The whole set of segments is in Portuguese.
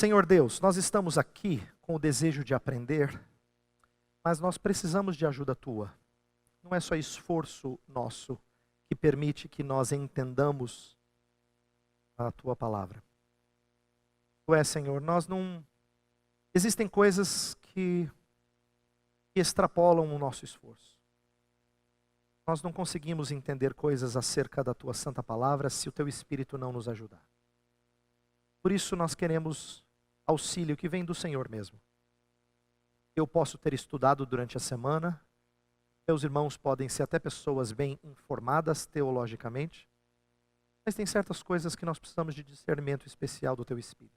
Senhor Deus, nós estamos aqui com o desejo de aprender, mas nós precisamos de ajuda tua. Não é só esforço nosso que permite que nós entendamos a tua palavra. Tu és, Senhor, nós não... Existem coisas que extrapolam o nosso esforço. Nós não conseguimos entender coisas acerca da tua santa palavra se o teu Espírito não nos ajudar. Por isso nós queremos auxílio que vem do Senhor mesmo. Eu posso ter estudado durante a semana, meus irmãos podem ser até pessoas bem informadas teologicamente, mas tem certas coisas que nós precisamos de discernimento especial do teu Espírito.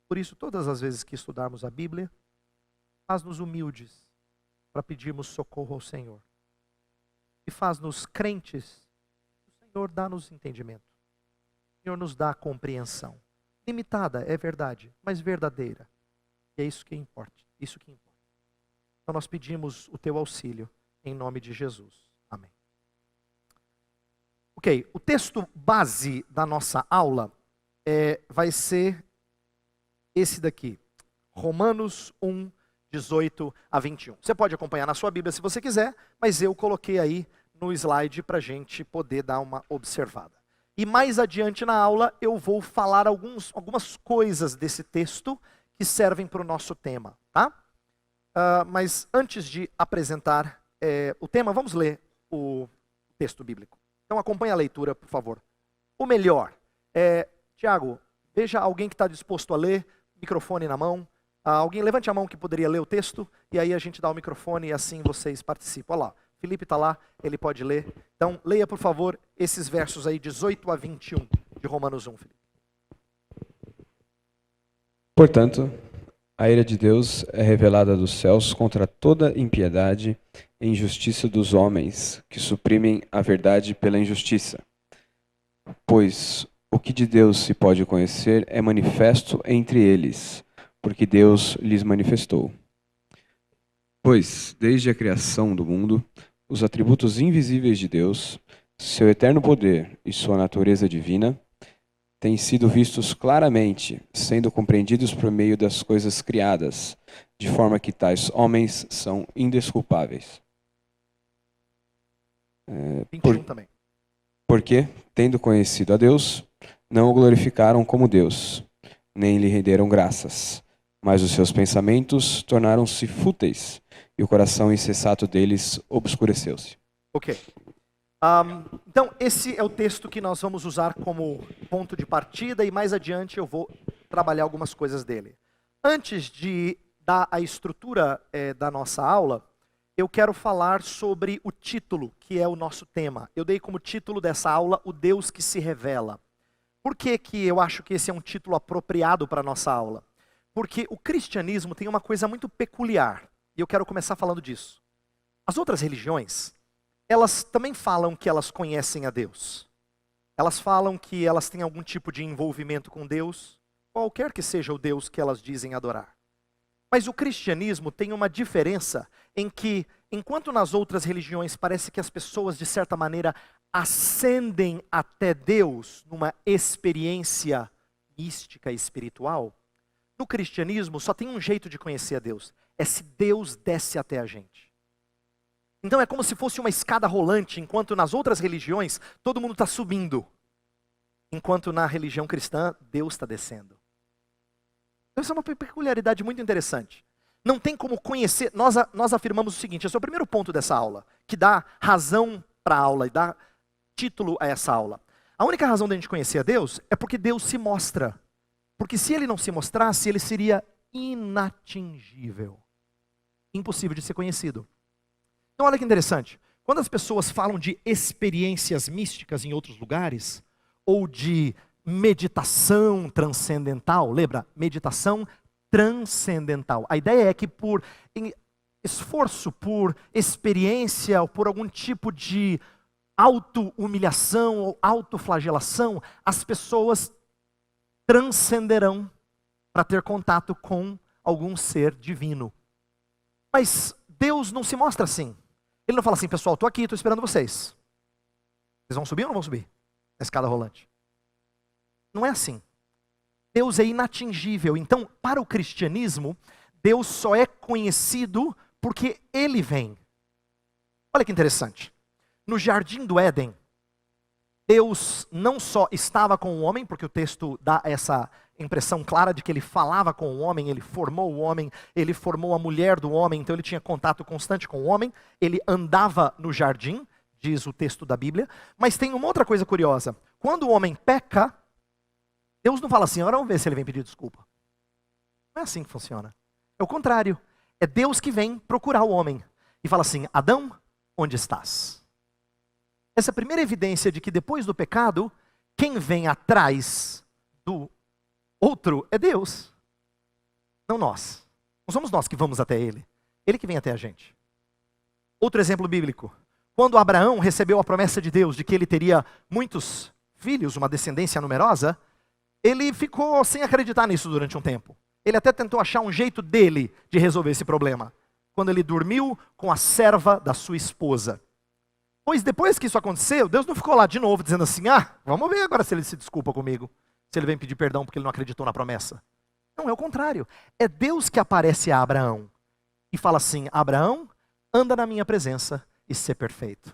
Por isso, todas as vezes que estudarmos a Bíblia, faz-nos humildes para pedirmos socorro ao Senhor. E faz-nos crentes. O Senhor dá-nos entendimento. O Senhor nos dá compreensão. Limitada, é verdade, mas verdadeira. E é isso que importa. Isso que importa. Então nós pedimos o teu auxílio em nome de Jesus. Amém. Ok, o texto base da nossa aula vai ser esse daqui. Romanos 1, 18 a 21. Você pode acompanhar na sua Bíblia se você quiser, mas eu coloquei aí no slide para a gente poder dar uma observada. E mais adiante na aula eu vou falar algumas coisas desse texto que servem para o nosso tema, tá? Mas antes de apresentar o tema, vamos ler o texto bíblico. Então acompanhe a leitura, por favor. O melhor, Tiago, veja alguém que está disposto a ler, microfone na mão. Alguém levante a mão que poderia ler o texto, e aí a gente dá o microfone e assim vocês participam. Olha lá, Felipe está lá, ele pode ler. Então leia, por favor, esses versos aí, 18 a 21 de Romanos 1, Felipe. Portanto, a ira de Deus é revelada dos céus contra toda impiedade e injustiça dos homens, que suprimem a verdade pela injustiça. Pois o que de Deus se pode conhecer é manifesto entre eles, porque Deus lhes manifestou. Pois, desde a criação do mundo, os atributos invisíveis de Deus, seu eterno poder e sua natureza divina, têm sido vistos claramente, sendo compreendidos por meio das coisas criadas, de forma que tais homens são indesculpáveis. 21 também. Porque, tendo conhecido a Deus, não o glorificaram como Deus, nem lhe renderam graças, mas os seus pensamentos tornaram-se fúteis, e o coração insensato deles obscureceu-se. Ok. Então, esse é o texto que nós vamos usar como ponto de partida, e mais adiante eu vou trabalhar algumas coisas dele. Antes de dar a estrutura da nossa aula, eu quero falar sobre o título, que é o nosso tema. Eu dei como título dessa aula, O Deus que se Revela. Por que que eu acho que esse é um título apropriado para a nossa aula? Porque o cristianismo tem uma coisa muito peculiar, e eu quero começar falando disso. As outras religiões, elas também falam que elas conhecem a Deus. Elas falam que elas têm algum tipo de envolvimento com Deus, qualquer que seja o Deus que elas dizem adorar. Mas o cristianismo tem uma diferença em que, enquanto nas outras religiões parece que as pessoas, de certa maneira, ascendem até Deus numa experiência mística e espiritual, no cristianismo só tem um jeito de conhecer a Deus, é se Deus desce até a gente. Então é como se fosse uma escada rolante, enquanto nas outras religiões todo mundo está subindo, enquanto na religião cristã Deus está descendo. Essa é uma peculiaridade muito interessante. Não tem como conhecer, nós afirmamos o seguinte, esse é o primeiro ponto dessa aula, que dá razão para a aula e dá título a essa aula. A única razão de a gente conhecer a Deus é porque Deus se mostra. Porque se ele não se mostrasse, ele seria inatingível. Impossível de ser conhecido. Então olha que interessante. Quando as pessoas falam de experiências místicas em outros lugares, ou de meditação transcendental, lembra? Meditação transcendental. A ideia é que por esforço, por experiência, ou por algum tipo de auto-humilhação ou autoflagelação, as pessoas transcenderão para ter contato com algum ser divino. Mas Deus não se mostra assim. Ele não fala assim, pessoal, estou aqui, estou esperando vocês. Vocês vão subir ou não vão subir? Na escada rolante. Não é assim. Deus é inatingível. Então, para o cristianismo, Deus só é conhecido porque Ele vem. Olha que interessante. No jardim do Éden, Deus não só estava com o homem, porque o texto dá essa impressão clara de que Ele falava com o homem, Ele formou o homem, Ele formou a mulher do homem, então Ele tinha contato constante com o homem, Ele andava no jardim, diz o texto da Bíblia. Mas tem uma outra coisa curiosa. Quando o homem peca, Deus não fala assim, agora vamos ver se Ele vem pedir desculpa. Não é assim que funciona. É o contrário. É Deus que vem procurar o homem e fala assim, Adão, onde estás? Essa é a primeira evidência de que depois do pecado, quem vem atrás do outro é Deus. Não nós. Não somos nós que vamos até Ele. Ele que vem até a gente. Outro exemplo bíblico. Quando Abraão recebeu a promessa de Deus de que ele teria muitos filhos, uma descendência numerosa, ele ficou sem acreditar nisso durante um tempo. Ele até tentou achar um jeito dele de resolver esse problema. Quando ele dormiu com a serva da sua esposa. Pois depois que isso aconteceu, Deus não ficou lá de novo dizendo assim, vamos ver agora se ele se desculpa comigo. Se ele vem pedir perdão porque ele não acreditou na promessa. Não, é o contrário. É Deus que aparece a Abraão e fala assim, Abraão, anda na minha presença e ser perfeito.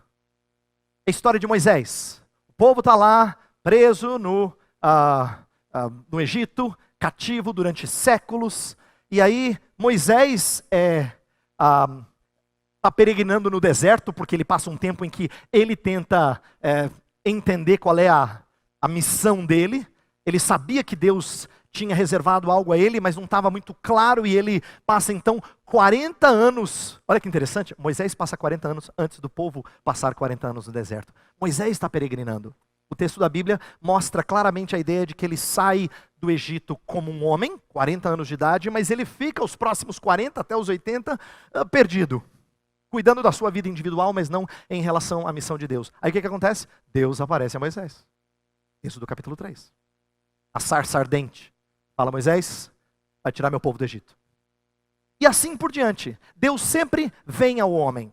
É a história de Moisés. O povo está lá, preso no Egito, cativo durante séculos. E aí Moisés está peregrinando no deserto, porque ele passa um tempo em que ele tenta entender qual é a missão dele. Ele sabia que Deus tinha reservado algo a ele, mas não estava muito claro, e ele passa então 40 anos. Olha que interessante, Moisés passa 40 anos antes do povo passar 40 anos no deserto. Moisés está peregrinando. O texto da Bíblia mostra claramente a ideia de que ele sai do Egito como um homem, 40 anos de idade, mas ele fica os próximos 40 até os 80 perdido. Cuidando da sua vida individual, mas não em relação à missão de Deus. Aí o que acontece? Deus aparece a Moisés. Isso do capítulo 3. A sarça ardente. Fala, Moisés, vai tirar meu povo do Egito. E assim por diante. Deus sempre vem ao homem.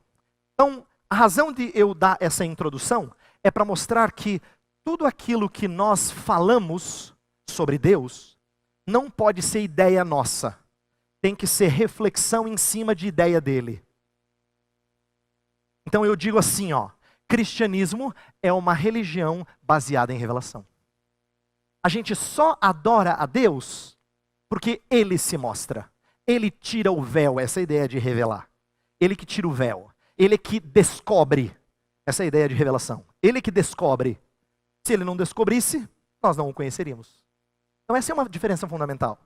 Então, a razão de eu dar essa introdução é para mostrar que tudo aquilo que nós falamos sobre Deus não pode ser ideia nossa. Tem que ser reflexão em cima de ideia dele. Então eu digo assim, cristianismo é uma religião baseada em revelação. A gente só adora a Deus porque Ele se mostra. Ele tira o véu, essa ideia de revelar. Ele que tira o véu. Ele que descobre, essa ideia de revelação. Ele que descobre. Se Ele não descobrisse, nós não o conheceríamos. Então essa é uma diferença fundamental.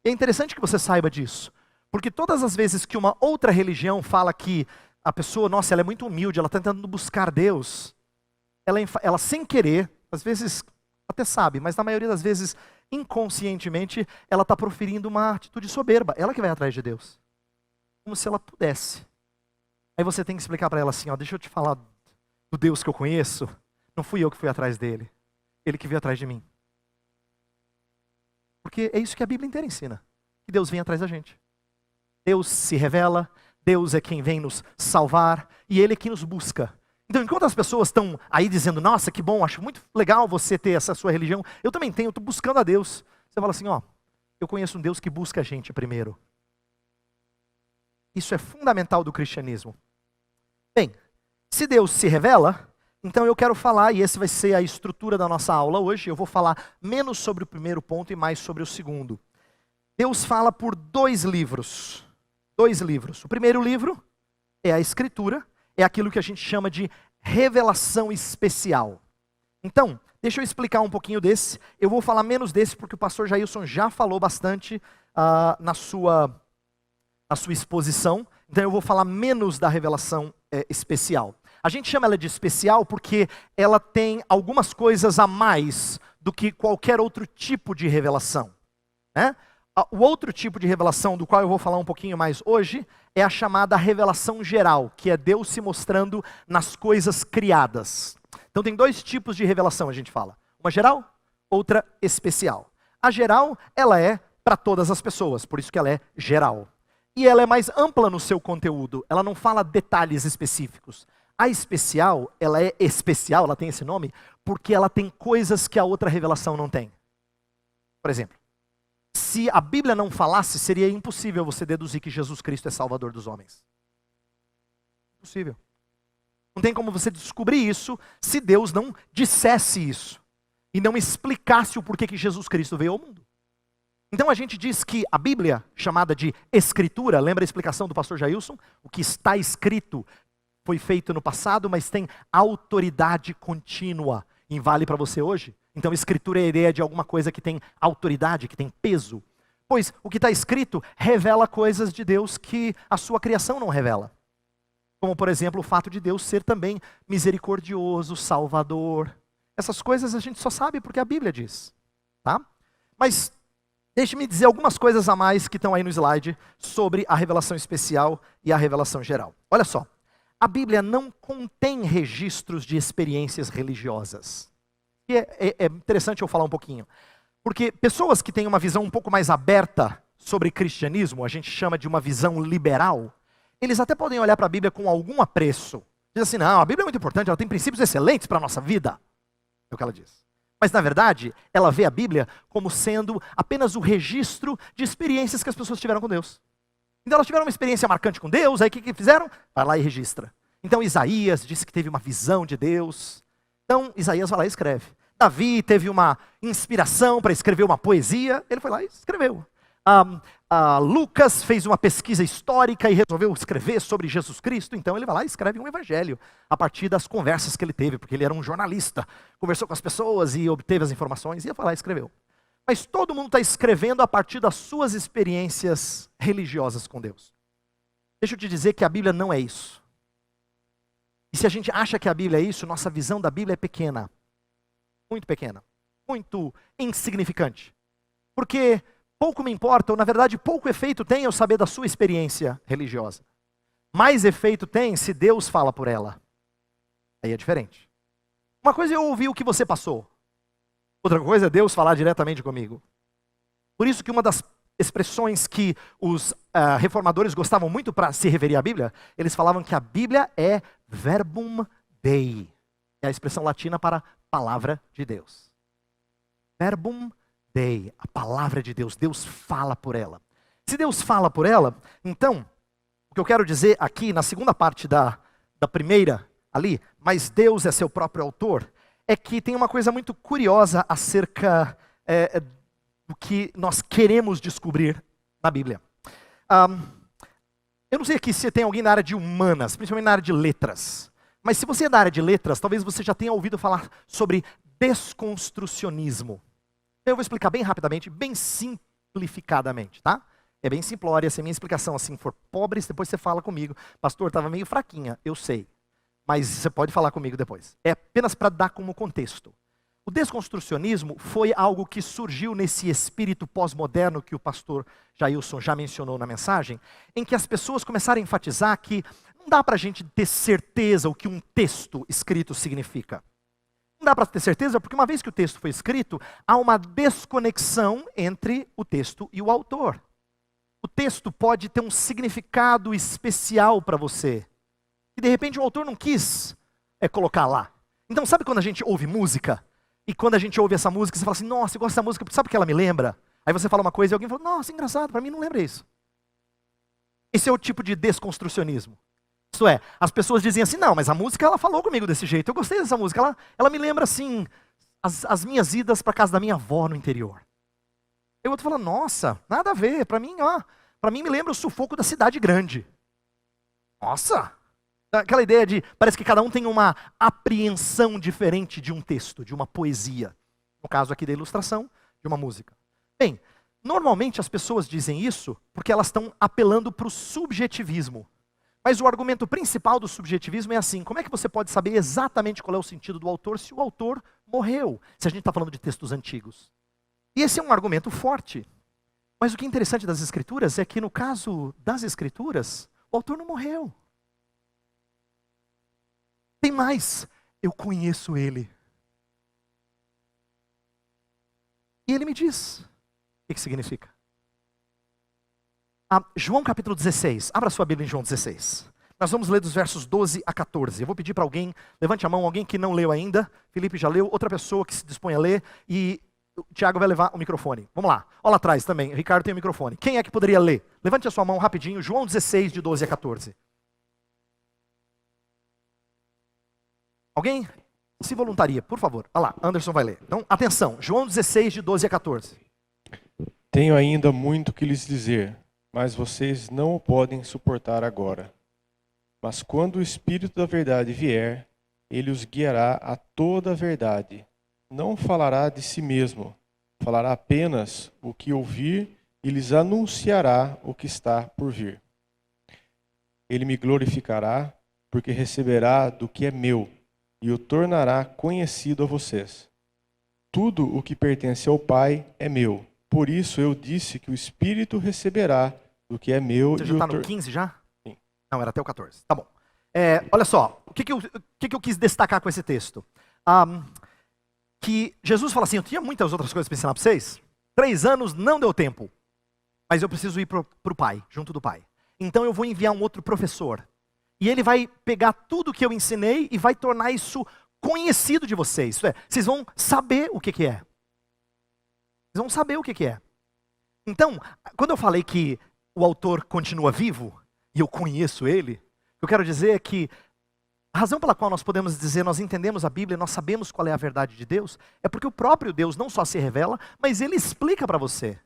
E é interessante que você saiba disso. Porque todas as vezes que uma outra religião fala que a pessoa, nossa, ela é muito humilde, ela está tentando buscar Deus, ela sem querer, às vezes até sabe, mas na maioria das vezes, inconscientemente, ela está proferindo uma atitude soberba. Ela que vai atrás de Deus. Como se ela pudesse. Aí você tem que explicar para ela assim, deixa eu te falar do Deus que eu conheço. Não fui eu que fui atrás dele. Ele que veio atrás de mim. Porque é isso que a Bíblia inteira ensina. Que Deus vem atrás da gente. Deus se revela, Deus é quem vem nos salvar e Ele é quem nos busca. Então, enquanto as pessoas estão aí dizendo, nossa, que bom, acho muito legal você ter essa sua religião, eu também tenho, eu estou buscando a Deus. Você fala assim, eu conheço um Deus que busca a gente primeiro. Isso é fundamental do cristianismo. Bem, se Deus se revela, então eu quero falar, e essa vai ser a estrutura da nossa aula hoje, eu vou falar menos sobre o primeiro ponto e mais sobre o segundo. Deus fala por 2 livros. 2 livros. O primeiro livro é a Escritura, é aquilo que a gente chama de revelação especial. Então, deixa eu explicar um pouquinho desse. Eu vou falar menos desse porque o pastor Jailson já falou bastante na sua exposição. Então eu vou falar menos da revelação especial. A gente chama ela de especial porque ela tem algumas coisas a mais do que qualquer outro tipo de revelação, né? O outro tipo de revelação, do qual eu vou falar um pouquinho mais hoje, é a chamada revelação geral, que é Deus se mostrando nas coisas criadas. Então tem 2 tipos de revelação, a gente fala. Uma geral, outra especial. A geral, ela é para todas as pessoas, por isso que ela é geral. E ela é mais ampla no seu conteúdo, ela não fala detalhes específicos. A especial, ela é especial, ela tem esse nome, porque ela tem coisas que a outra revelação não tem. Por exemplo, Se a Bíblia não falasse, seria impossível você deduzir que Jesus Cristo é Salvador dos homens. Impossível. Não tem como você descobrir isso se Deus não dissesse isso. E não explicasse o porquê que Jesus Cristo veio ao mundo. Então a gente diz que a Bíblia, chamada de Escritura, lembra a explicação do pastor Jailson? O que está escrito foi feito no passado, mas tem autoridade contínua. E vale para você hoje? Então Escritura é a ideia de alguma coisa que tem autoridade, que tem peso. Pois o que está escrito revela coisas de Deus que a sua criação não revela. Como, por exemplo, o fato de Deus ser também misericordioso, salvador. Essas coisas a gente só sabe porque a Bíblia diz. Tá? Mas deixe-me dizer algumas coisas a mais que estão aí no slide sobre a revelação especial e a revelação geral. Olha só, a Bíblia não contém registros de experiências religiosas. E é interessante eu falar um pouquinho. Porque pessoas que têm uma visão um pouco mais aberta sobre cristianismo, a gente chama de uma visão liberal, eles até podem olhar para a Bíblia com algum apreço. Diz assim, não, a Bíblia é muito importante, ela tem princípios excelentes para a nossa vida. É o que ela diz. Mas na verdade, ela vê a Bíblia como sendo apenas o registro de experiências que as pessoas tiveram com Deus. Então elas tiveram uma experiência marcante com Deus, aí o que fizeram? Vai lá e registra. Então Isaías disse que teve uma visão de Deus. Então Isaías vai lá e escreve. Davi teve uma inspiração para escrever uma poesia, ele foi lá e escreveu. Lucas fez uma pesquisa histórica e resolveu escrever sobre Jesus Cristo, então ele vai lá e escreve um evangelho, a partir das conversas que ele teve, porque ele era um jornalista, conversou com as pessoas e obteve as informações, e foi lá e escreveu. Mas todo mundo está escrevendo a partir das suas experiências religiosas com Deus. Deixa eu te dizer que a Bíblia não é isso. E se a gente acha que a Bíblia é isso, nossa visão da Bíblia é pequena, muito insignificante. Porque pouco me importa, ou na verdade pouco efeito tem eu saber da sua experiência religiosa. Mais efeito tem se Deus fala por ela. Aí é diferente. Uma coisa é eu ouvir o que você passou. Outra coisa é Deus falar diretamente comigo. Por isso que uma das expressões que os reformadores gostavam muito para se referir à Bíblia, eles falavam que a Bíblia é verbum Dei. É a expressão latina para palavra de Deus. Verbum Dei, a palavra de Deus. Deus fala por ela. Se Deus fala por ela, então, o que eu quero dizer aqui, na segunda parte da primeira ali, mas Deus é seu próprio autor, é que tem uma coisa muito curiosa acerca do que nós queremos descobrir na Bíblia. Eu não sei aqui se tem alguém na área de humanas, principalmente na área de letras, mas se você é da área de letras, talvez você já tenha ouvido falar sobre desconstrucionismo. Eu vou explicar bem rapidamente, bem simplificadamente, tá? É bem simplória, se a minha explicação assim for pobre, depois você fala comigo. Pastor, estava meio fraquinha, eu sei. Mas você pode falar comigo depois. É apenas para dar como contexto. O desconstrucionismo foi algo que surgiu nesse espírito pós-moderno que o pastor Jailson já mencionou na mensagem, em que as pessoas começaram a enfatizar que não dá para a gente ter certeza o que um texto escrito significa. Não dá para ter certeza porque uma vez que o texto foi escrito, há uma desconexão entre o texto e o autor. O texto pode ter um significado especial para você, e de repente o autor não quis colocar lá. Então sabe quando a gente ouve música? E quando a gente ouve essa música, você fala assim, nossa, eu gosto dessa música, sabe o que ela me lembra? Aí você fala uma coisa e alguém fala, nossa, engraçado, para mim não lembra isso. Esse é o tipo de desconstrucionismo. Isto é, as pessoas dizem assim, não, mas a música ela falou comigo desse jeito, eu gostei dessa música, ela me lembra assim, as minhas idas para casa da minha avó no interior. E o outro fala, nossa, nada a ver, para mim me lembra o sufoco da cidade grande. Nossa! Aquela ideia de, parece que cada um tem uma apreensão diferente de um texto, de uma poesia. No caso aqui da ilustração, de uma música. Bem, normalmente as pessoas dizem isso porque elas estão apelando para o subjetivismo. Mas o argumento principal do subjetivismo é assim, como é que você pode saber exatamente qual é o sentido do autor se o autor morreu? Se a gente está falando de textos antigos. E esse é um argumento forte. Mas o que é interessante das Escrituras é que no caso das Escrituras, o autor não morreu. Tem mais, eu conheço ele. E ele me diz o que significa. João capítulo 16, abra sua Bíblia em João 16. Nós vamos ler dos versos 12 a 14. Eu vou pedir para alguém, levante a mão, alguém que não leu ainda. Felipe já leu, outra pessoa que se dispõe a ler. E o Tiago vai levar o microfone. Vamos lá. Olha lá atrás também. O Ricardo tem o microfone. Quem é que poderia ler? Levante a sua mão rapidinho. João 16, de 12 a 14. Alguém se voluntaria, por favor. Olha lá, Anderson vai ler. Então, atenção. João 16, de 12 a 14. Tenho ainda muito que lhes dizer, mas vocês não o podem suportar agora. Mas quando o Espírito da verdade vier, ele os guiará a toda a verdade. Não falará de si mesmo, falará apenas o que ouvir e lhes anunciará o que está por vir. Ele me glorificará, porque receberá do que é meu e o tornará conhecido a vocês. Tudo o que pertence ao Pai é meu. Por isso eu disse que o Espírito receberá do que é meu. Você já está no 15 já? Sim. Não, era até o 14. Tá bom. Olha só, o que eu quis destacar com esse texto? Que Jesus fala assim, eu tinha muitas outras coisas para ensinar para vocês. 3 anos não deu tempo. Mas eu preciso ir para o Pai, junto do Pai. Então eu vou enviar um outro professor. E ele vai pegar tudo que eu ensinei e vai tornar isso conhecido de vocês. Isso é, vocês vão saber o que é. Vocês vão saber o que é. Então, quando eu falei que o autor continua vivo, e eu conheço ele, o que eu quero dizer é que a razão pela qual nós podemos dizer, nós entendemos a Bíblia, nós sabemos qual é a verdade de Deus, é porque o próprio Deus não só se revela, mas ele explica para você.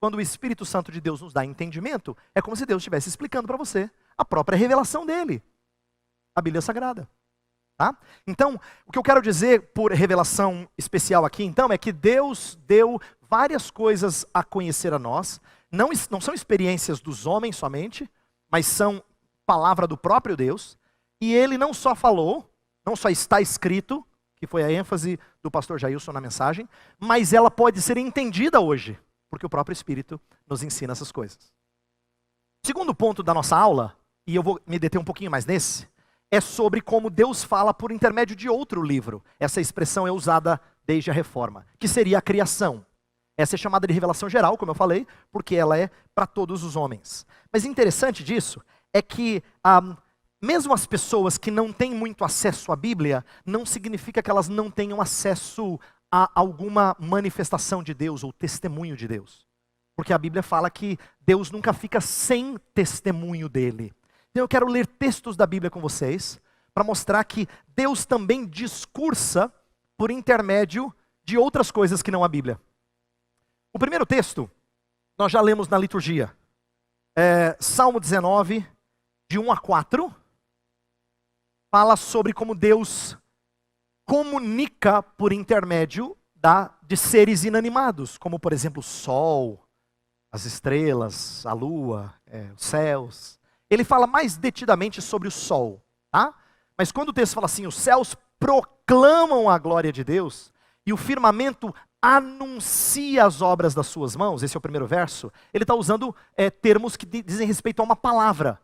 Quando o Espírito Santo de Deus nos dá entendimento, é como se Deus estivesse explicando para você a própria revelação dele, a Bíblia Sagrada. Tá? Então, o que eu quero dizer por revelação especial aqui, então, é que Deus deu várias coisas a conhecer a nós, não são experiências dos homens somente, mas são palavra do próprio Deus, e ele não só falou, não só está escrito, que foi a ênfase do pastor Jailson na mensagem, mas ela pode ser entendida hoje, porque o próprio Espírito nos ensina essas coisas. O segundo ponto da nossa aula, e eu vou me deter um pouquinho mais nesse, é sobre como Deus fala por intermédio de outro livro. Essa expressão é usada desde a Reforma, que seria a criação. Essa é chamada de revelação geral, como eu falei, porque ela é para todos os homens. Mas interessante disso é que mesmo as pessoas que não têm muito acesso à Bíblia, não significa que elas não tenham acesso a alguma manifestação de Deus ou testemunho de Deus. Porque a Bíblia fala que Deus nunca fica sem testemunho dele. Então eu quero ler textos da Bíblia com vocês, para mostrar que Deus também discursa por intermédio de outras coisas que não a Bíblia. O primeiro texto, nós já lemos na liturgia. Salmo 19, de 1 a 4, fala sobre como Deus comunica por intermédio de seres inanimados, como por exemplo o sol, as estrelas, a lua, os céus. Ele fala mais detidamente sobre o sol, tá? Mas quando o texto fala assim, os céus proclamam a glória de Deus, e o firmamento anuncia as obras das suas mãos, esse é o primeiro verso, ele está usando termos que dizem respeito a uma palavra.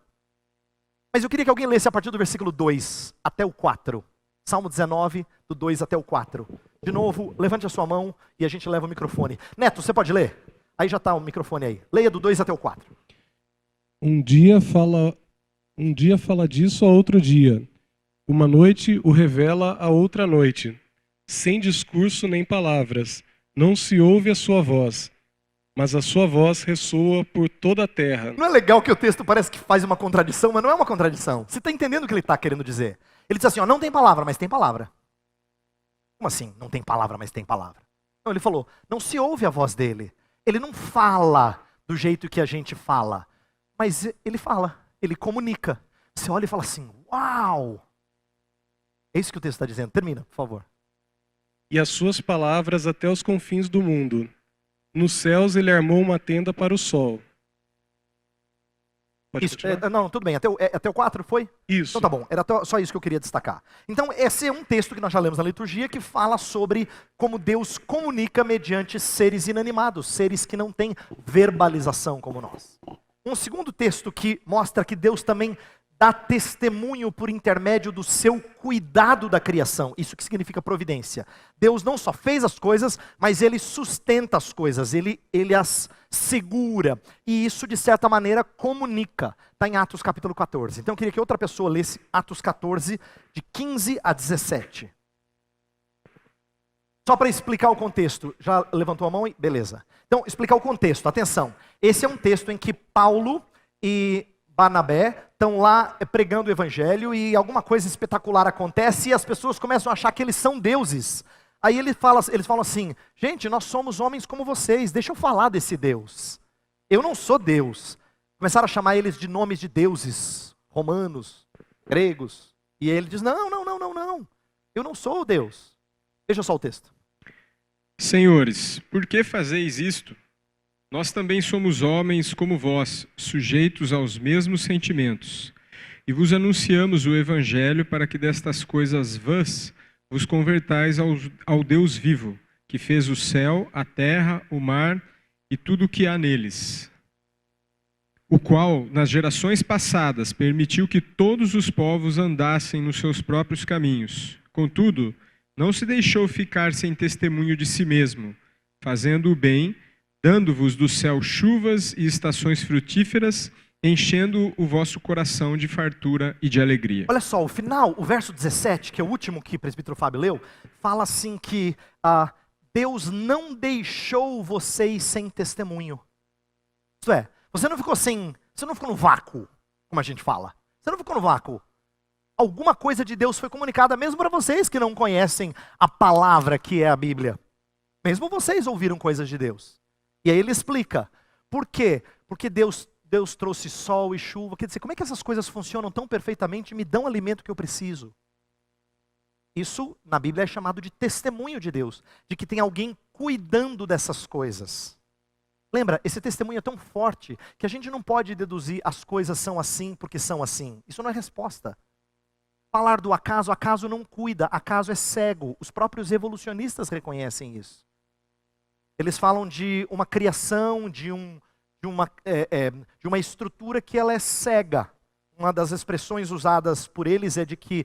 Mas eu queria que alguém lesse a partir do versículo 2 até o 4. Salmo 19, do 2 até o 4. De novo, levante a sua mão e a gente leva o microfone. Neto, você pode ler? Aí já está o microfone aí. Leia do 2 até o 4. Um dia fala disso a outro dia. Uma noite o revela a outra noite. Sem discurso nem palavras. Não se ouve a sua voz, mas a sua voz ressoa por toda a terra. Não é legal que o texto parece que faz uma contradição, mas não é uma contradição. Você está entendendo o que ele está querendo dizer? Ele diz assim, ó, não tem palavra, mas tem palavra. Como assim, não tem palavra, mas tem palavra? Não, ele falou, não se ouve a voz dele. Ele não fala do jeito que a gente fala, mas ele fala, ele comunica. Você olha e fala assim, uau! É isso que o texto está dizendo. Termina, por favor. E as suas palavras até os confins do mundo. Nos céus ele armou uma tenda para o sol. Pode Isso, continuar? não, tudo bem. Até o 4 foi? Isso. Então tá bom, era só isso que eu queria destacar. Então esse é um texto que nós já lemos na liturgia que fala sobre como Deus comunica mediante seres inanimados, seres que não têm verbalização como nós. Um segundo texto que mostra que Deus também dá testemunho por intermédio do seu cuidado da criação. Isso que significa providência. Deus não só fez as coisas, mas Ele sustenta as coisas, Ele as segura. E isso, de certa maneira, comunica. Está em Atos capítulo 14. Então eu queria que outra pessoa lesse Atos 14, de 15 a 17. Só para explicar o contexto. Já levantou a mão? Beleza. Então, explicar o contexto. Atenção. Esse é um texto em que Paulo e Barnabé estão lá pregando o evangelho e alguma coisa espetacular acontece e as pessoas começam a achar que eles são deuses. Aí eles falam assim, gente, nós somos homens como vocês, deixa eu falar desse Deus. Eu não sou Deus. Começaram a chamar eles de nomes de deuses, romanos, gregos. E ele diz, não, eu não sou o Deus. Veja só o texto. Senhores, por que fazeis isto? Nós também somos homens como vós, sujeitos aos mesmos sentimentos. E vos anunciamos o Evangelho para que destas coisas vãs vos convertais ao Deus vivo, que fez o céu, a terra, o mar e tudo o que há neles. O qual, nas gerações passadas, permitiu que todos os povos andassem nos seus próprios caminhos. Contudo, não se deixou ficar sem testemunho de si mesmo, fazendo o bem, dando-vos do céu chuvas e estações frutíferas, enchendo o vosso coração de fartura e de alegria. Olha só, o final, o verso 17, que é o último que o presbítero Fábio leu, fala assim que Deus não deixou vocês sem testemunho. Isto é, você não ficou no vácuo, como a gente fala. Você não ficou no vácuo. Alguma coisa de Deus foi comunicada mesmo para vocês que não conhecem a palavra que é a Bíblia. Mesmo vocês ouviram coisas de Deus. E aí ele explica. Por quê? Porque Deus trouxe sol e chuva. Quer dizer, como é que essas coisas funcionam tão perfeitamente e me dão o alimento que eu preciso? Isso na Bíblia é chamado de testemunho de Deus. De que tem alguém cuidando dessas coisas. Lembra, esse testemunho é tão forte que a gente não pode deduzir as coisas são assim porque são assim. Isso não é resposta. Falar do acaso não cuida, acaso é cego. Os próprios evolucionistas reconhecem isso. Eles falam de uma criação, de uma estrutura que ela é cega. Uma das expressões usadas por eles é de que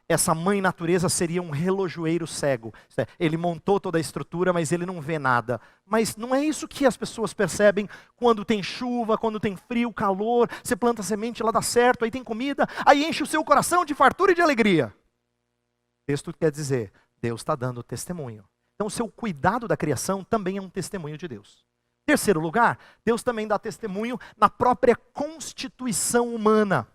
essa mãe natureza seria um relojoeiro cego. Ele montou toda a estrutura, mas ele não vê nada. Mas não é isso que as pessoas percebem quando tem chuva, quando tem frio, calor, você planta semente, ela dá certo, aí tem comida, aí enche o seu coração de fartura e de alegria. O texto quer dizer, Deus está dando testemunho. Então o seu cuidado da criação também é um testemunho de Deus. Terceiro lugar, Deus também dá testemunho na própria constituição humana.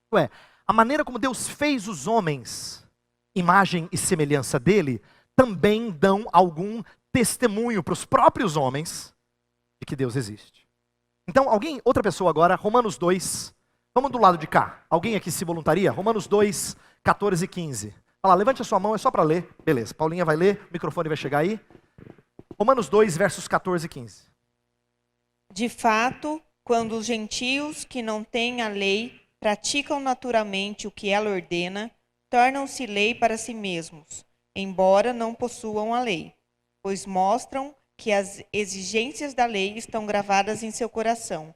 Isto é, a maneira como Deus fez os homens, imagem e semelhança dele, também dão algum testemunho para os próprios homens de que Deus existe. Então, outra pessoa agora, Romanos 2, vamos do lado de cá. Alguém aqui se voluntaria? Romanos 2, 14 e 15. Olha lá, levante a sua mão, é só para ler. Beleza, Paulinha vai ler, o microfone vai chegar aí. Romanos 2, versos 14 e 15. De fato, quando os gentios que não têm a lei praticam naturalmente o que ela ordena, tornam-se lei para si mesmos, embora não possuam a lei, pois mostram que as exigências da lei estão gravadas em seu coração.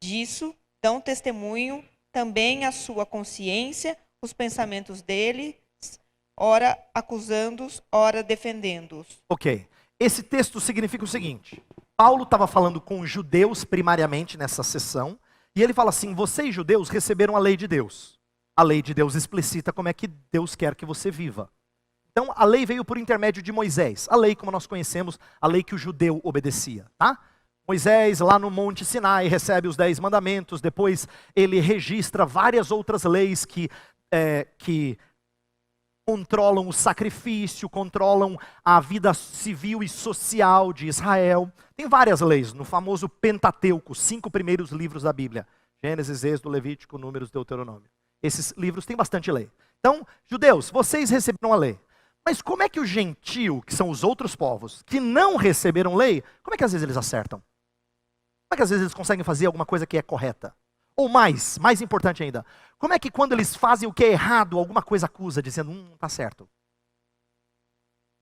Disso dão testemunho também a sua consciência, os pensamentos deles, ora acusando-os, ora defendendo-os. Ok. Esse texto significa o seguinte. Paulo estava falando com os judeus primariamente nessa sessão, e ele fala assim, vocês judeus receberam a lei de Deus. A lei de Deus explicita como é que Deus quer que você viva. Então a lei veio por intermédio de Moisés. A lei como nós conhecemos, a lei que o judeu obedecia, tá? Moisés lá no Monte Sinai recebe os 10 mandamentos, depois ele registra várias outras leis que controlam o sacrifício, controlam a vida civil e social de Israel. Tem várias leis no famoso Pentateuco, 5 primeiros livros da Bíblia. Gênesis, Êxodo, Levítico, Números, Deuteronômio. Esses livros têm bastante lei. Então, judeus, vocês receberam a lei. Mas como é que o gentio, que são os outros povos, que não receberam lei, como é que às vezes eles acertam? Como é que às vezes eles conseguem fazer alguma coisa que é correta? Ou mais importante ainda, como é que quando eles fazem o que é errado, alguma coisa acusa, dizendo, não está certo?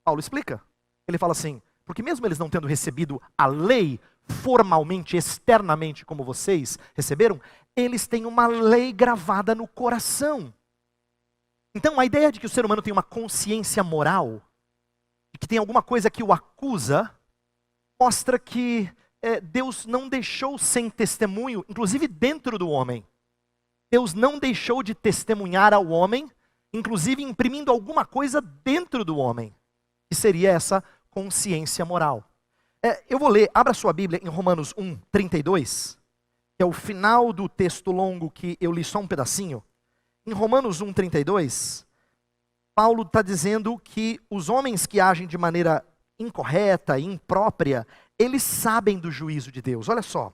Paulo explica. Ele fala assim, porque mesmo eles não tendo recebido a lei formalmente, externamente, como vocês receberam, eles têm uma lei gravada no coração. Então a ideia de que o ser humano tem uma consciência moral, de que tem alguma coisa que o acusa, mostra que Deus não deixou sem testemunho, inclusive dentro do homem. Deus não deixou de testemunhar ao homem, inclusive imprimindo alguma coisa dentro do homem. que seria essa consciência moral. Eu vou ler, abra sua Bíblia em Romanos 1:32, que é o final do texto longo que eu li só um pedacinho. Em Romanos 1:32, Paulo está dizendo que os homens que agem de maneira incorreta e imprópria, eles sabem do juízo de Deus. Olha só.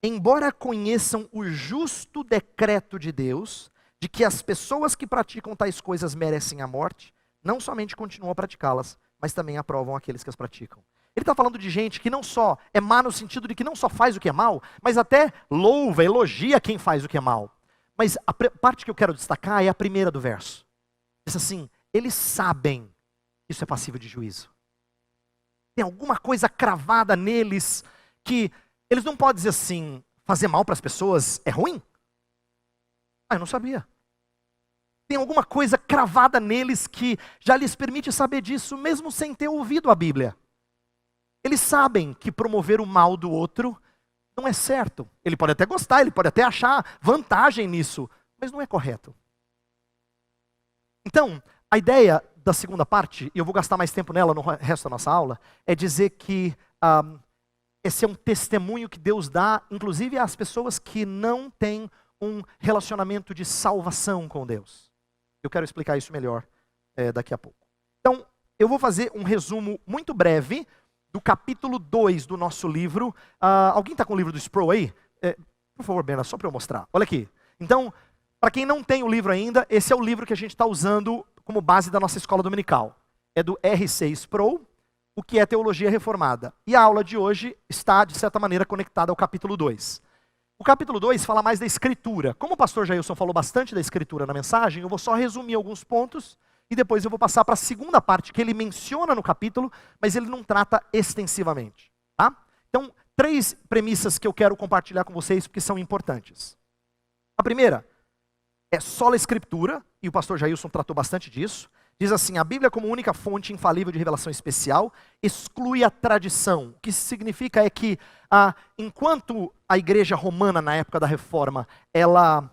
Embora conheçam o justo decreto de Deus, de que as pessoas que praticam tais coisas merecem a morte, não somente continuam a praticá-las, mas também aprovam aqueles que as praticam. Ele está falando de gente que não só é má no sentido de que não só faz o que é mal, mas até louva, elogia quem faz o que é mal. Mas a parte que eu quero destacar é a primeira do verso. Diz assim, eles sabem que isso é passível de juízo. Tem alguma coisa cravada neles que eles não podem dizer assim, fazer mal para as pessoas é ruim? Ah, eu não sabia. Tem alguma coisa cravada neles que já lhes permite saber disso, mesmo sem ter ouvido a Bíblia. Eles sabem que promover o mal do outro não é certo. Ele pode até gostar, ele pode até achar vantagem nisso, mas não é correto. Então, a ideia da segunda parte, e eu vou gastar mais tempo nela no resto da nossa aula, é dizer que esse é um testemunho que Deus dá, inclusive às pessoas que não têm um relacionamento de salvação com Deus. Eu quero explicar isso melhor daqui a pouco. Então, eu vou fazer um resumo muito breve do capítulo 2 do nosso livro. Alguém está com o livro do Sproul aí? Por favor, Bena, só para eu mostrar. Olha aqui. Então, para quem não tem o livro ainda, esse é o livro que a gente está usando como base da nossa escola dominical. É do R.C. Sproul, o que é teologia reformada. E a aula de hoje está, de certa maneira, conectada ao capítulo 2. O capítulo 2 fala mais da escritura. Como o pastor Jailson falou bastante da escritura na mensagem, eu vou só resumir alguns pontos e depois eu vou passar para a segunda parte que ele menciona no capítulo, mas ele não trata extensivamente. Tá? Então, 3 premissas que eu quero compartilhar com vocês porque são importantes. A primeira é sola escritura, e o pastor Jailson tratou bastante disso. Diz assim, a Bíblia como única fonte infalível de revelação especial exclui a tradição. O que significa é que, enquanto a igreja romana, na época da Reforma, ela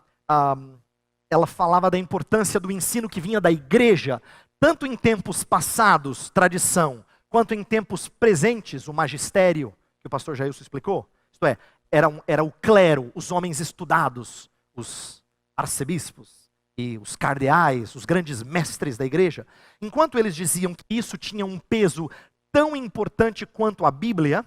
falava da importância do ensino que vinha da igreja, tanto em tempos passados, tradição, quanto em tempos presentes, o magistério, que o pastor Jailson explicou, isto é, era o clero, os homens estudados, os arcebispos, e os cardeais, os grandes mestres da igreja, enquanto eles diziam que isso tinha um peso tão importante quanto a Bíblia,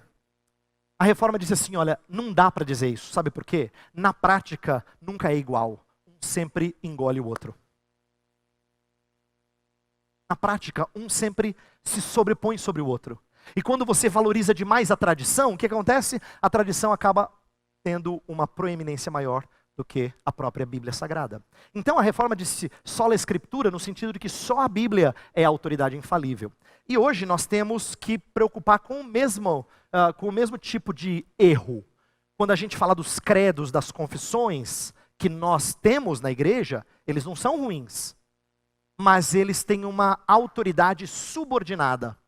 a Reforma disse assim, olha, não dá para dizer isso, sabe por quê? Na prática, nunca é igual, um sempre engole o outro. Na prática, um sempre se sobrepõe sobre o outro. E quando você valoriza demais a tradição, o que acontece? A tradição acaba tendo uma proeminência maior do que a própria Bíblia Sagrada. Então a Reforma disse sola escritura no sentido de que só a Bíblia é a autoridade infalível. E hoje nós temos que preocupar com o mesmo tipo de erro. Quando a gente fala dos credos, das confissões que nós temos na igreja, eles não são ruins, mas eles têm uma autoridade subordinada.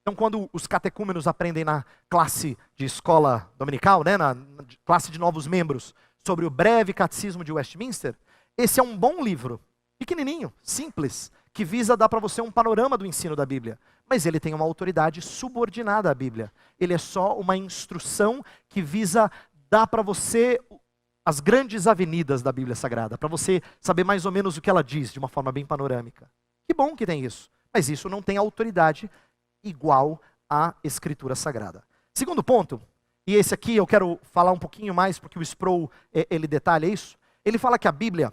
Então quando os catecúmenos aprendem na classe de escola dominical, na classe de novos membros, sobre o breve catecismo de Westminster, esse é um bom livro, pequenininho, simples, que visa dar para você um panorama do ensino da Bíblia. Mas ele tem uma autoridade subordinada à Bíblia. Ele é só uma instrução que visa dar para você as grandes avenidas da Bíblia Sagrada, para você saber mais ou menos o que ela diz, de uma forma bem panorâmica. Que bom que tem isso, mas isso não tem autoridade igual à Escritura Sagrada. Segundo ponto, e esse aqui eu quero falar um pouquinho mais, porque o Sproul, ele detalha isso. Ele fala que a Bíblia,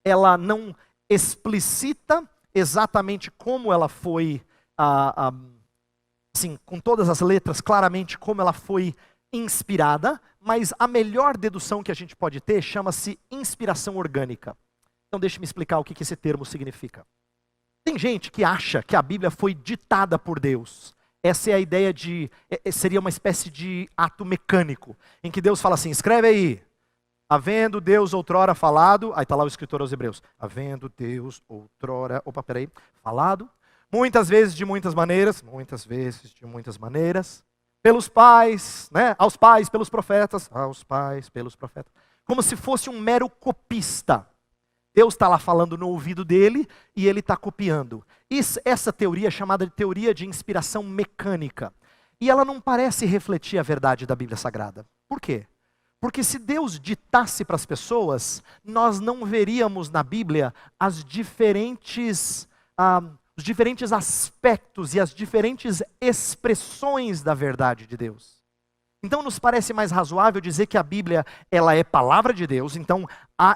ela não explicita exatamente como ela foi, assim, com todas as letras, claramente como ela foi inspirada, mas a melhor dedução que a gente pode ter chama-se inspiração orgânica. Então deixe-me explicar o que esse termo significa. Tem gente que acha que a Bíblia foi ditada por Deus. Essa é a ideia seria uma espécie de ato mecânico, em que Deus fala assim, escreve aí, havendo Deus outrora falado, aí está lá o escritor aos Hebreus, havendo Deus outrora, falado, muitas vezes de muitas maneiras, pelos pais, aos pais pelos profetas, como se fosse um mero copista. Deus está lá falando no ouvido dele e ele está copiando. Essa teoria é chamada de teoria de inspiração mecânica. E ela não parece refletir a verdade da Bíblia Sagrada. Por quê? Porque se Deus ditasse para as pessoas, nós não veríamos na Bíblia os diferentes aspectos e as diferentes expressões da verdade de Deus. Então nos parece mais razoável dizer que a Bíblia ela é palavra de Deus, então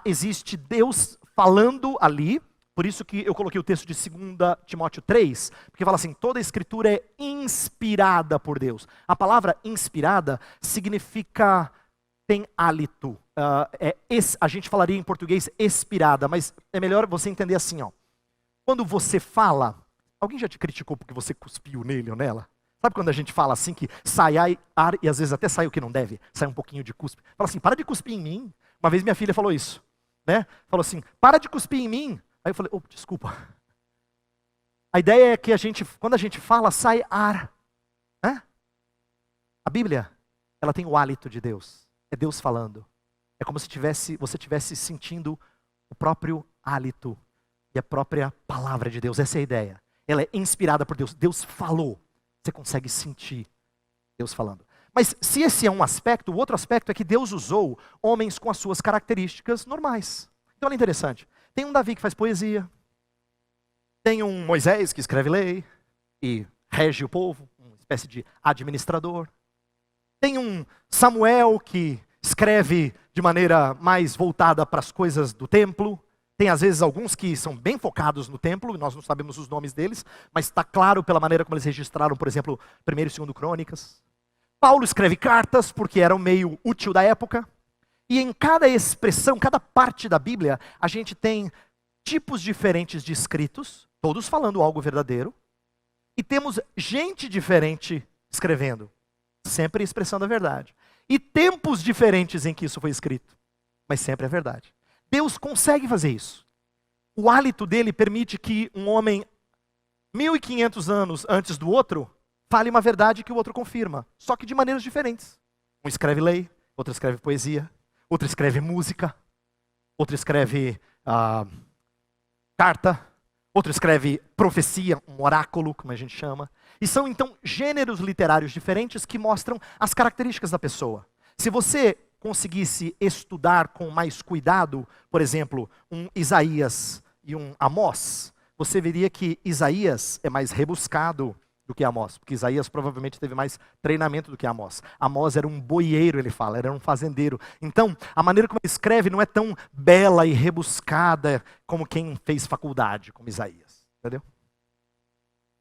existe Deus falando ali. Por isso que eu coloquei o texto de 2 Timóteo 3, porque fala assim, toda a escritura é inspirada por Deus. A palavra inspirada significa, tem hálito. A gente falaria em português expirada, mas é melhor você entender assim, ó. Quando você fala, alguém já te criticou porque você cuspiu nele ou nela? Sabe quando a gente fala assim que sai ar e às vezes até sai o que não deve? Sai um pouquinho de cuspe. Fala assim, para de cuspir em mim. Uma vez minha filha falou isso, né? Falou assim, para de cuspir em mim. Aí eu falei, desculpa. A ideia é que quando a gente fala, sai ar. Né? A Bíblia, ela tem o hálito de Deus. É Deus falando. É como se você estivesse sentindo o próprio hálito e a própria palavra de Deus. Essa é a ideia. Ela é inspirada por Deus. Deus falou. Você consegue sentir Deus falando. Mas se esse é um aspecto, o outro aspecto é que Deus usou homens com as suas características normais. Então é interessante. Tem um Davi que faz poesia. Tem um Moisés que escreve lei e rege o povo, uma espécie de administrador. Tem um Samuel que escreve de maneira mais voltada para as coisas do templo. Tem às vezes alguns que são bem focados no templo, nós não sabemos os nomes deles, mas está claro pela maneira como eles registraram, por exemplo, 1º e 2º Crônicas. Paulo escreve cartas porque era um meio útil da época. E em cada expressão, cada parte da Bíblia, a gente tem tipos diferentes de escritos, todos falando algo verdadeiro, e temos gente diferente escrevendo, sempre expressando a verdade. E tempos diferentes em que isso foi escrito, mas sempre é verdade. Deus consegue fazer isso. O hálito dele permite que um homem 1500 anos antes do outro fale uma verdade que o outro confirma, só que de maneiras diferentes. Um escreve lei, outro escreve poesia, outro escreve música, outro escreve carta, outro escreve profecia, um oráculo, como a gente chama. E são então gêneros literários diferentes que mostram as características da pessoa. Se você conseguisse estudar com mais cuidado, por exemplo, um Isaías e um Amós, você veria que Isaías é mais rebuscado do que Amós, porque Isaías provavelmente teve mais treinamento do que Amós. Amós era um boieiro, ele fala, era um fazendeiro. Então, a maneira como ele escreve não é tão bela e rebuscada como quem fez faculdade, como Isaías. Entendeu?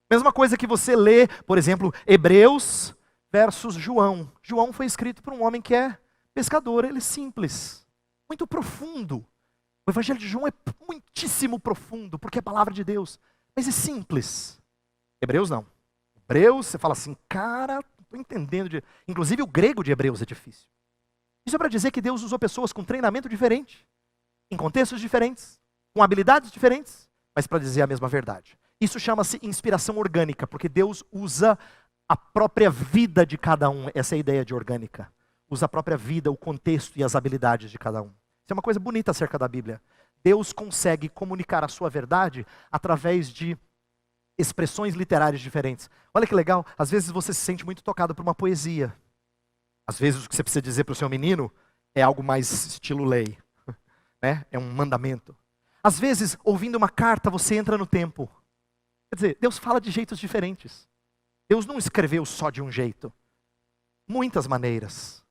Mesma coisa que você lê, por exemplo, Hebreus versus João. João foi escrito por um homem que é pescador, ele é simples, muito profundo. O evangelho de João é muitíssimo profundo, porque é a palavra de Deus, mas é simples. Hebreus não. Hebreus, você fala assim, cara, não estou entendendo. Inclusive o grego de Hebreus é difícil. Isso é para dizer que Deus usou pessoas com treinamento diferente, em contextos diferentes, com habilidades diferentes, mas para dizer a mesma verdade. Isso chama-se inspiração orgânica, porque Deus usa a própria vida de cada um. Essa é a ideia de orgânica. Usa a própria vida, o contexto e as habilidades de cada um. Isso é uma coisa bonita acerca da Bíblia. Deus consegue comunicar a sua verdade através de expressões literárias diferentes. Olha que legal, às vezes você se sente muito tocado por uma poesia. Às vezes o que você precisa dizer para o seu menino é algo mais estilo lei. Né? É um mandamento. Às vezes, ouvindo uma carta, você entra no tempo. Quer dizer, Deus fala de jeitos diferentes. Deus não escreveu só de um jeito. Muitas maneiras.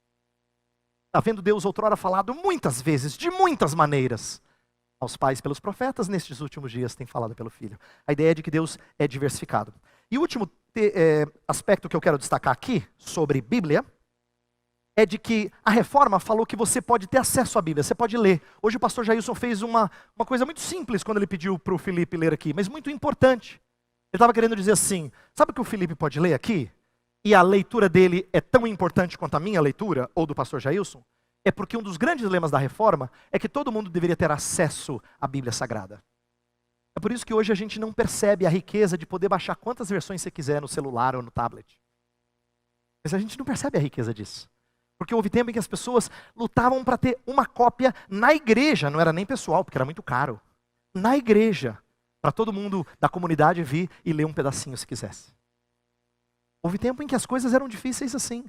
Havendo Deus outrora falado muitas vezes, de muitas maneiras, aos pais pelos profetas, nestes últimos dias tem falado pelo Filho. A ideia é de que Deus é diversificado. E o último aspecto que eu quero destacar aqui, sobre Bíblia, é de que a Reforma falou que você pode ter acesso à Bíblia, você pode ler. Hoje o pastor Jailson fez uma coisa muito simples quando ele pediu para o Felipe ler aqui, mas muito importante. Ele estava querendo dizer assim, sabe o que o Felipe pode ler aqui? E a leitura dele é tão importante quanto a minha leitura, ou do pastor Jailson? É porque um dos grandes dilemas da Reforma é que todo mundo deveria ter acesso à Bíblia Sagrada. É por isso que hoje a gente não percebe a riqueza de poder baixar quantas versões você quiser no celular ou no tablet. Mas a gente não percebe a riqueza disso. Porque houve tempo em que as pessoas lutavam para ter uma cópia na igreja, não era nem pessoal, porque era muito caro. Na igreja, para todo mundo da comunidade vir e ler um pedacinho se quisesse. Houve tempo em que as coisas eram difíceis assim.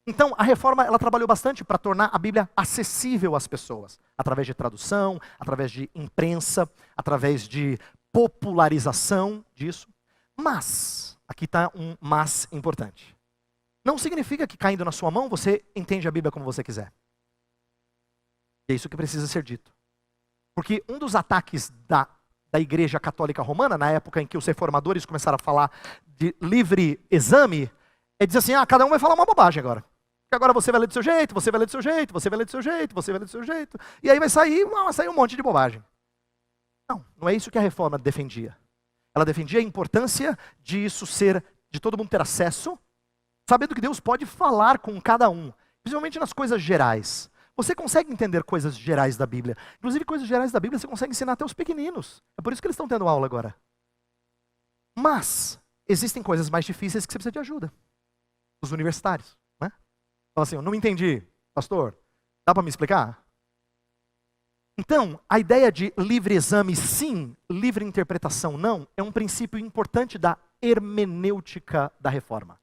Então, a reforma ela trabalhou bastante para tornar a Bíblia acessível às pessoas, através de tradução, através de imprensa, através de popularização disso. Mas, aqui está um mas importante. Não significa que caindo na sua mão você entende a Bíblia como você quiser. É isso que precisa ser dito. Porque um dos ataques da Igreja Católica Romana, na época em que os reformadores começaram a falar de livre exame, é dizer assim, cada um vai falar uma bobagem agora. Porque agora você vai ler do seu jeito, você vai ler do seu jeito, você vai ler do seu jeito, você vai ler do seu jeito, e aí vai sair um monte de bobagem. Não é isso que a reforma defendia. Ela defendia a importância de isso ser, de todo mundo ter acesso, sabendo que Deus pode falar com cada um, principalmente nas coisas gerais. Você consegue entender coisas gerais da Bíblia. Inclusive, coisas gerais da Bíblia você consegue ensinar até os pequeninos. É por isso que eles estão tendo aula agora. Mas, existem coisas mais difíceis que você precisa de ajuda. Os universitários, né? Fala assim, eu não entendi, pastor, dá para me explicar? Então, a ideia de livre exame sim, livre interpretação não, é um princípio importante da hermenêutica da reforma.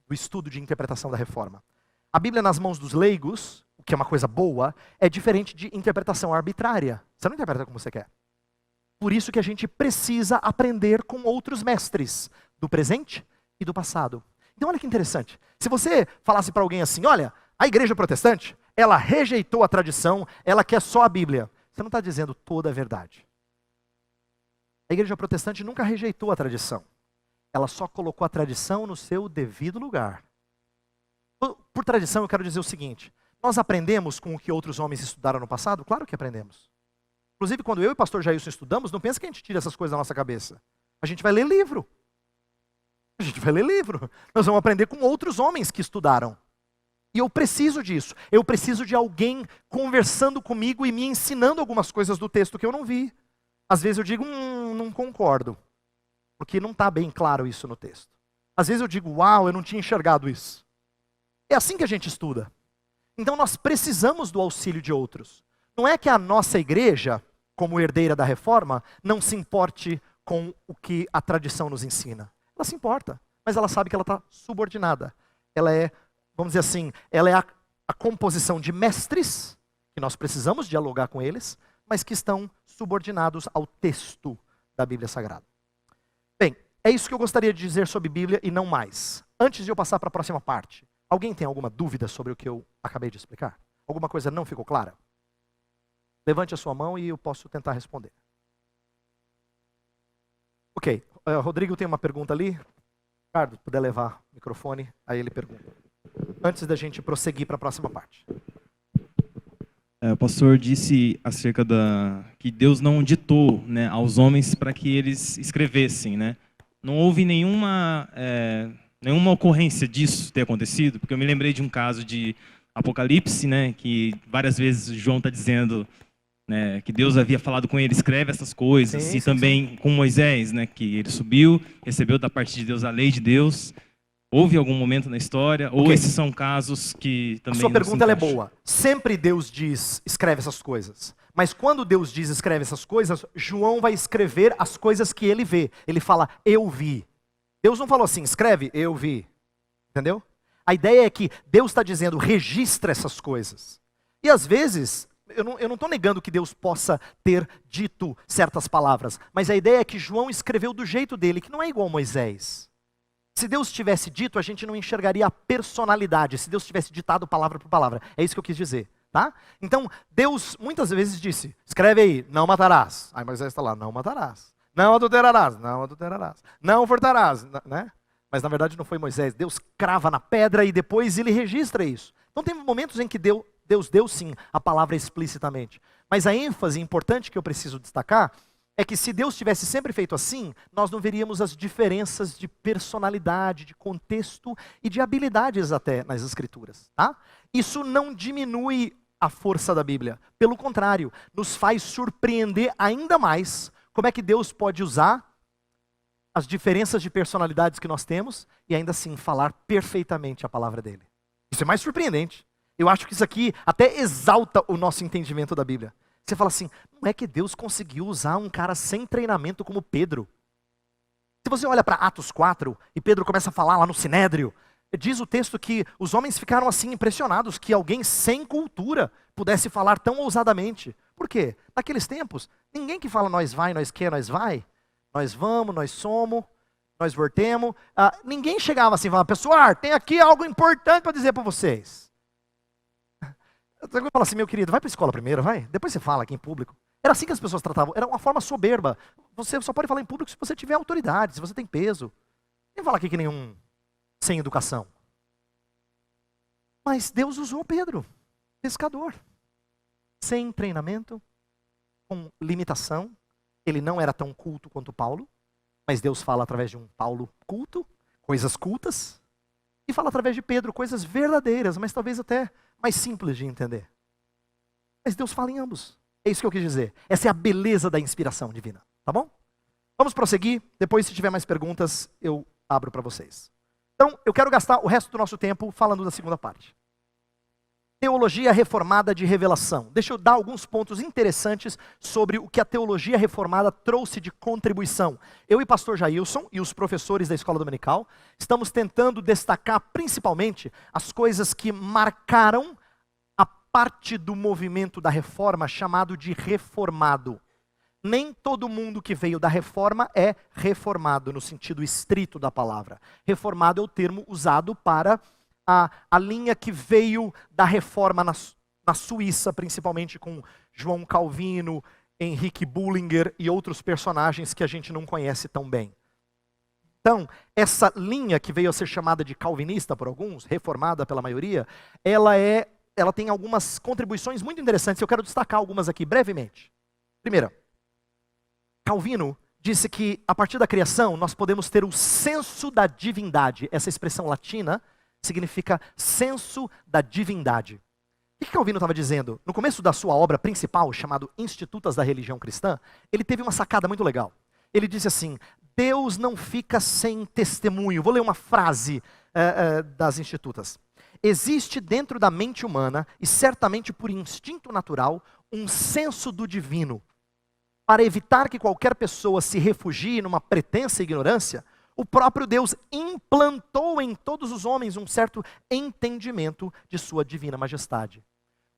Do estudo de interpretação da reforma. A Bíblia nas mãos dos leigos, o que é uma coisa boa, é diferente de interpretação arbitrária. Você não interpreta como você quer. Por isso que a gente precisa aprender com outros mestres, do presente e do passado. Então olha que interessante. Se você falasse para alguém assim, olha, a igreja protestante, ela rejeitou a tradição, ela quer só a Bíblia. Você não está dizendo toda a verdade. A igreja protestante nunca rejeitou a tradição. Ela só colocou a tradição no seu devido lugar. Por tradição, eu quero dizer o seguinte. Nós aprendemos com o que outros homens estudaram no passado? Claro que aprendemos. Inclusive, quando eu e o pastor Jailson estudamos, não pensa que a gente tira essas coisas da nossa cabeça. A gente vai ler livro. A gente vai ler livro. Nós vamos aprender com outros homens que estudaram. E eu preciso disso. Eu preciso de alguém conversando comigo e me ensinando algumas coisas do texto que eu não vi. Às vezes eu digo, não concordo. Porque não está bem claro isso no texto. Às vezes eu digo, uau, eu não tinha enxergado isso. É assim que a gente estuda. Então nós precisamos do auxílio de outros. Não é que a nossa igreja, como herdeira da reforma, não se importe com o que a tradição nos ensina. Ela se importa, mas ela sabe que ela está subordinada. Ela é, vamos dizer assim, ela é a composição de mestres, que nós precisamos dialogar com eles, mas que estão subordinados ao texto da Bíblia Sagrada. Bem, é isso que eu gostaria de dizer sobre Bíblia e não mais. Antes de eu passar para a próxima parte, alguém tem alguma dúvida sobre o que eu acabei de explicar? Alguma coisa não ficou clara? Levante a sua mão e eu posso tentar responder. Ok, Rodrigo tem uma pergunta ali. Ricardo, puder levar o microfone, aí ele pergunta. Antes da gente prosseguir para a próxima parte. O pastor disse acerca que Deus não ditou, né, aos homens para que eles escrevessem, né? Não houve nenhuma ocorrência disso ter acontecido, porque eu me lembrei de um caso de Apocalipse, né, que várias vezes João está dizendo, né, que Deus havia falado com ele, escreve essas coisas, sim, e também com Moisés, né, que ele subiu, recebeu da parte de Deus a lei de Deus. Houve algum momento na história? Ou esses são casos que também... A sua pergunta ela é boa. Sempre Deus diz, escreve essas coisas. Mas quando Deus diz, escreve essas coisas, João vai escrever as coisas que ele vê. Ele fala, eu vi. Deus não falou assim, escreve, eu vi. Entendeu? A ideia é que Deus está dizendo, registra essas coisas. E às vezes, eu não estou negando que Deus possa ter dito certas palavras. Mas a ideia é que João escreveu do jeito dele, que não é igual a Moisés. Se Deus tivesse dito, a gente não enxergaria a personalidade. Se Deus tivesse ditado palavra por palavra. É isso que eu quis dizer. Tá? Então, Deus muitas vezes disse, escreve aí, não matarás. Aí Moisés está lá, não matarás. Não adulterarás, não adulterarás. Não furtarás, né? Mas na verdade não foi Moisés. Deus crava na pedra e depois ele registra isso. Então tem momentos em que Deus deu sim a palavra explicitamente. Mas a ênfase importante que eu preciso destacar é que se Deus tivesse sempre feito assim, nós não veríamos as diferenças de personalidade, de contexto e de habilidades até nas Escrituras. Tá? Isso não diminui a força da Bíblia. Pelo contrário, nos faz surpreender ainda mais como é que Deus pode usar as diferenças de personalidades que nós temos e ainda assim falar perfeitamente a palavra dele. Isso é mais surpreendente. Eu acho que isso aqui até exalta o nosso entendimento da Bíblia. Você fala assim, não é que Deus conseguiu usar um cara sem treinamento como Pedro. Se você olha para Atos 4 e Pedro começa a falar lá no Sinédrio, diz o texto que os homens ficaram assim impressionados que alguém sem cultura pudesse falar tão ousadamente. Por quê? Naqueles tempos, ninguém que fala nós vai, nós quer, nós vai, nós vamos, nós somos, nós voltemos. Ninguém chegava assim e falava, pessoal, tem aqui algo importante para dizer para vocês. Eu falo assim, meu querido, vai para a escola primeiro, vai. Depois você fala aqui em público. Era assim que as pessoas tratavam. Era uma forma soberba. Você só pode falar em público se você tiver autoridade, se você tem peso. Nem falar aqui que nenhum sem educação. Mas Deus usou Pedro, pescador. Sem treinamento, com limitação. Ele não era tão culto quanto Paulo. Mas Deus fala através de um Paulo culto, coisas cultas. E fala através de Pedro, coisas verdadeiras, mas talvez até mais simples de entender. Mas Deus fala em ambos. É isso que eu quis dizer. Essa é a beleza da inspiração divina. Tá bom? Vamos prosseguir. Depois, se tiver mais perguntas, eu abro para vocês. Então, eu quero gastar o resto do nosso tempo falando da segunda parte. Teologia reformada de revelação. Deixa eu dar alguns pontos interessantes sobre o que a teologia reformada trouxe de contribuição. Eu e pastor Jailson e os professores da escola dominical estamos tentando destacar principalmente as coisas que marcaram a parte do movimento da reforma chamado de reformado. Nem todo mundo que veio da reforma é reformado no sentido estrito da palavra. Reformado é o termo usado para a linha que veio da reforma na Suíça, principalmente com João Calvino, Henrique Bullinger e outros personagens que a gente não conhece tão bem. Então, essa linha que veio a ser chamada de calvinista por alguns, reformada pela maioria, ela tem algumas contribuições muito interessantes. Eu quero destacar algumas aqui brevemente. Primeira, Calvino disse que a partir da criação nós podemos ter o senso da divindade. Essa expressão latina significa senso da divindade. O que Calvino estava dizendo? No começo da sua obra principal, chamado Institutas da Religião Cristã, ele teve uma sacada muito legal. Ele disse assim, Deus não fica sem testemunho. Vou ler uma frase das Institutas. Existe dentro da mente humana, e certamente por instinto natural, um senso do divino. Para evitar que qualquer pessoa se refugie numa pretensa ignorância, o próprio Deus implantou em todos os homens um certo entendimento de sua divina majestade.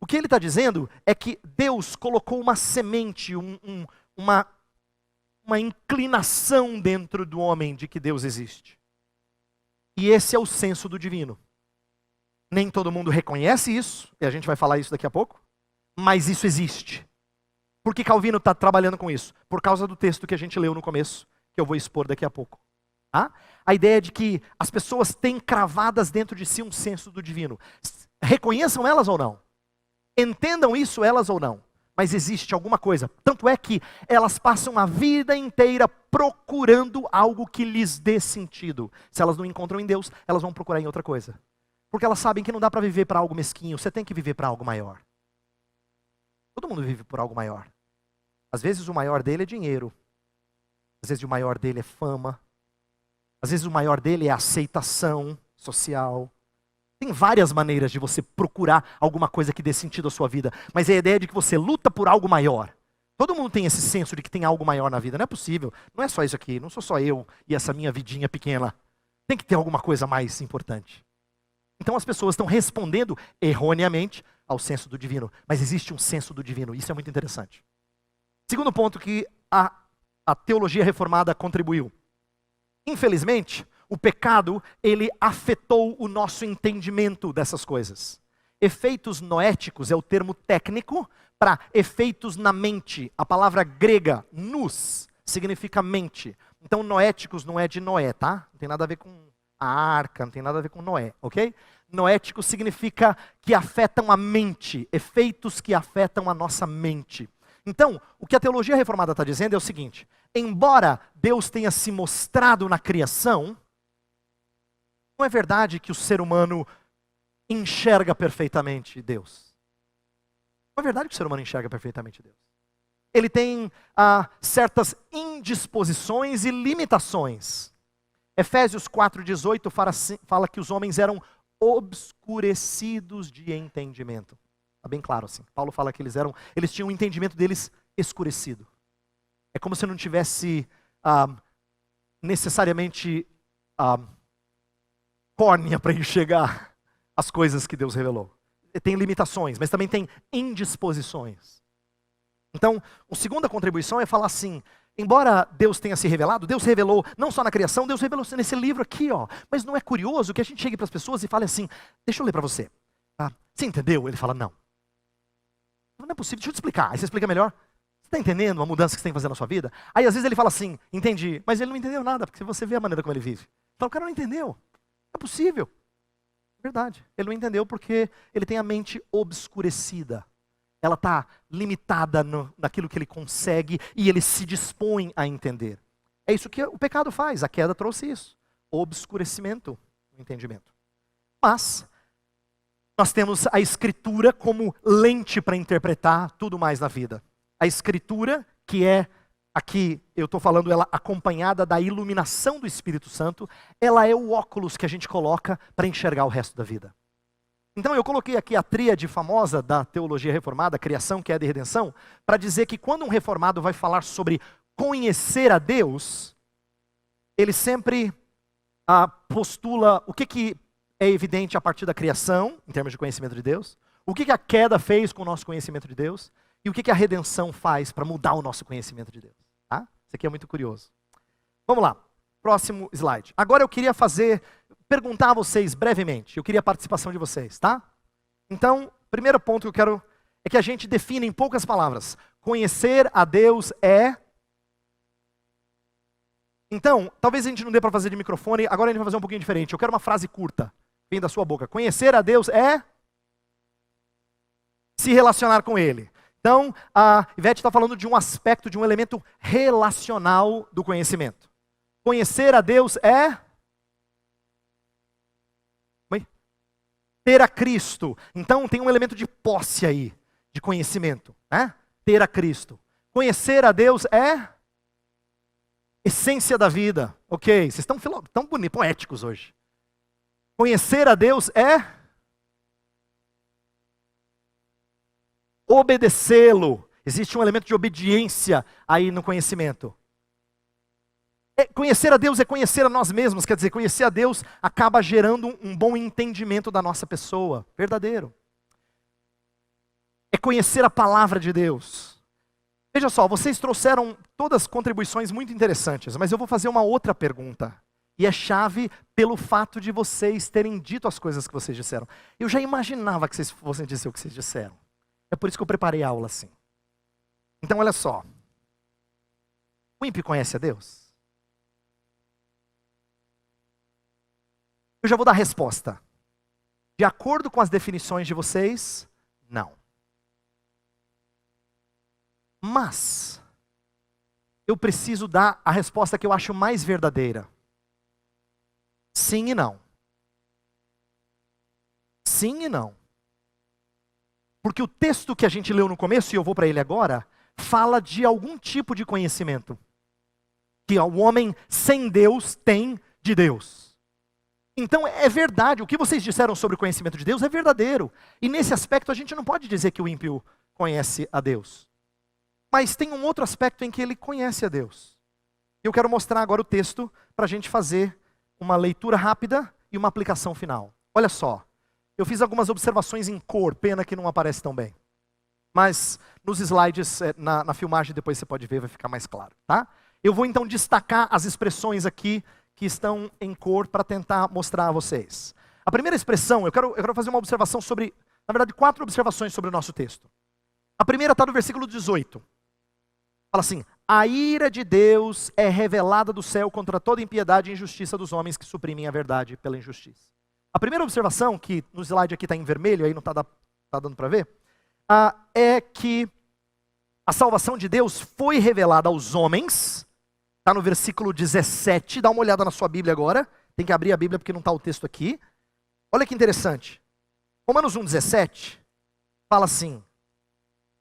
O que ele está dizendo é que Deus colocou uma semente, uma inclinação dentro do homem de que Deus existe. E esse é o senso do divino. Nem todo mundo reconhece isso, e a gente vai falar isso daqui a pouco, mas isso existe. Por que Calvino está trabalhando com isso? Por causa do texto que a gente leu no começo, que eu vou expor daqui a pouco. A ideia de que as pessoas têm cravadas dentro de si um senso do divino. Reconheçam elas ou não. Entendam isso elas ou não. Mas existe alguma coisa. Tanto é que elas passam a vida inteira procurando algo que lhes dê sentido. Se elas não encontram em Deus, elas vão procurar em outra coisa. Porque elas sabem que não dá para viver para algo mesquinho. Você tem que viver para algo maior. Todo mundo vive por algo maior. Às vezes o maior dele é dinheiro. Às vezes o maior dele é fama. Às vezes o maior dele é aceitação social. Tem várias maneiras de você procurar alguma coisa que dê sentido à sua vida. Mas é a ideia de que você luta por algo maior. Todo mundo tem esse senso de que tem algo maior na vida. Não é possível. Não é só isso aqui. Não sou só eu e essa minha vidinha pequena. Tem que ter alguma coisa mais importante. Então as pessoas estão respondendo erroneamente ao senso do divino. Mas existe um senso do divino. Isso é muito interessante. Segundo ponto que a teologia reformada contribuiu. Infelizmente, o pecado, ele afetou o nosso entendimento dessas coisas. Efeitos noéticos é o termo técnico para efeitos na mente. A palavra grega, nous, significa mente. Então, noéticos não é de Noé, tá? Não tem nada a ver com a arca, não tem nada a ver com Noé, ok? Noético significa que afetam a mente, efeitos que afetam a nossa mente. Então, o que a teologia reformada está dizendo é o seguinte: embora Deus tenha se mostrado na criação, não é verdade que o ser humano enxerga perfeitamente Deus. Não é verdade que o ser humano enxerga perfeitamente Deus. Ele tem certas indisposições e limitações. Efésios 4,18 fala que os homens eram obscurecidos de entendimento. Está bem claro assim. Paulo fala que eles tinham o entendimento deles escurecido. É como se não tivesse necessariamente córnea para enxergar as coisas que Deus revelou. Tem limitações, mas também tem indisposições. Então, a segunda contribuição é falar assim, embora Deus tenha se revelado, Deus revelou não só na criação, Deus revelou nesse livro aqui, ó. Mas não é curioso que a gente chegue para as pessoas e fale assim, deixa eu ler para você. Você entendeu? Ele fala, não. Não é possível, deixa eu te explicar. Aí você explica melhor. Você está entendendo a mudança que você tem que fazer na sua vida? Aí às vezes ele fala assim, entendi, mas ele não entendeu nada, porque você vê a maneira como ele vive. Fala, o cara não entendeu. Não é possível. Verdade. Ele não entendeu porque ele tem a mente obscurecida. Ela está limitada naquilo que ele consegue e ele se dispõe a entender. É isso que o pecado faz. A queda trouxe isso. Obscurecimento no entendimento. Mas nós temos a Escritura como lente para interpretar tudo mais na vida. A Escritura, que é, aqui eu estou falando ela acompanhada da iluminação do Espírito Santo, ela é o óculos que a gente coloca para enxergar o resto da vida. Então eu coloquei aqui a tríade famosa da teologia reformada, criação, queda e redenção, para dizer que quando um reformado vai falar sobre conhecer a Deus, ele sempre postula o que é evidente a partir da criação, em termos de conhecimento de Deus, o que a queda fez com o nosso conhecimento de Deus, e o que a redenção faz para mudar o nosso conhecimento de Deus. Tá? Isso aqui é muito curioso. Vamos lá, próximo slide. Agora eu queria perguntar a vocês brevemente, eu queria a participação de vocês, tá? Então, primeiro ponto que eu quero é que a gente defina em poucas palavras. Conhecer a Deus é... Então, talvez a gente não dê para fazer de microfone, agora a gente vai fazer um pouquinho diferente. Eu quero uma frase curta, vem da sua boca. Conhecer a Deus é... se relacionar com Ele. Então, a Ivete está falando de um aspecto, de um elemento relacional do conhecimento. Conhecer a Deus é... ter a Cristo. Então tem um elemento de posse aí, de conhecimento. Né? Ter a Cristo. Conhecer a Deus é essência da vida. Ok, vocês estão tão bonitos, poéticos hoje. Conhecer a Deus é obedecê-lo. Existe um elemento de obediência aí no conhecimento. Conhecer a Deus é conhecer a nós mesmos, quer dizer, conhecer a Deus acaba gerando um bom entendimento da nossa pessoa, verdadeiro. É conhecer a palavra de Deus. Veja só, vocês trouxeram todas contribuições muito interessantes, mas eu vou fazer uma outra pergunta. E é chave pelo fato de vocês terem dito as coisas que vocês disseram. Eu já imaginava que vocês fossem dizer o que vocês disseram. É por isso que eu preparei a aula assim. Então olha só. O ímpio conhece a Deus? Eu já vou dar a resposta. De acordo com as definições de vocês, não. Mas, eu preciso dar a resposta que eu acho mais verdadeira. Sim e não. Sim e não. Porque o texto que a gente leu no começo, e eu vou para ele agora, fala de algum tipo de conhecimento que o homem sem Deus tem de Deus. Então é verdade, o que vocês disseram sobre o conhecimento de Deus é verdadeiro. E nesse aspecto a gente não pode dizer que o ímpio conhece a Deus. Mas tem um outro aspecto em que ele conhece a Deus. Eu quero mostrar agora o texto para a gente fazer uma leitura rápida e uma aplicação final. Olha só, eu fiz algumas observações em cor, pena que não aparece tão bem. Mas nos slides, na filmagem depois você pode ver, vai ficar mais claro. Tá? Eu vou então destacar as expressões aqui que estão em cor para tentar mostrar a vocês. A primeira expressão, eu quero fazer uma observação sobre, na verdade 4 observações sobre o nosso texto. A primeira está no versículo 18. Fala assim, a ira de Deus é revelada do céu contra toda impiedade e injustiça dos homens que suprimem a verdade pela injustiça. A primeira observação, que no slide aqui está em vermelho, aí não está dando para ver, é que a salvação de Deus foi revelada aos homens. Está no versículo 17, dá uma olhada na sua Bíblia agora. Tem que abrir a Bíblia porque não está o texto aqui. Olha que interessante. Romanos 1,17 fala assim,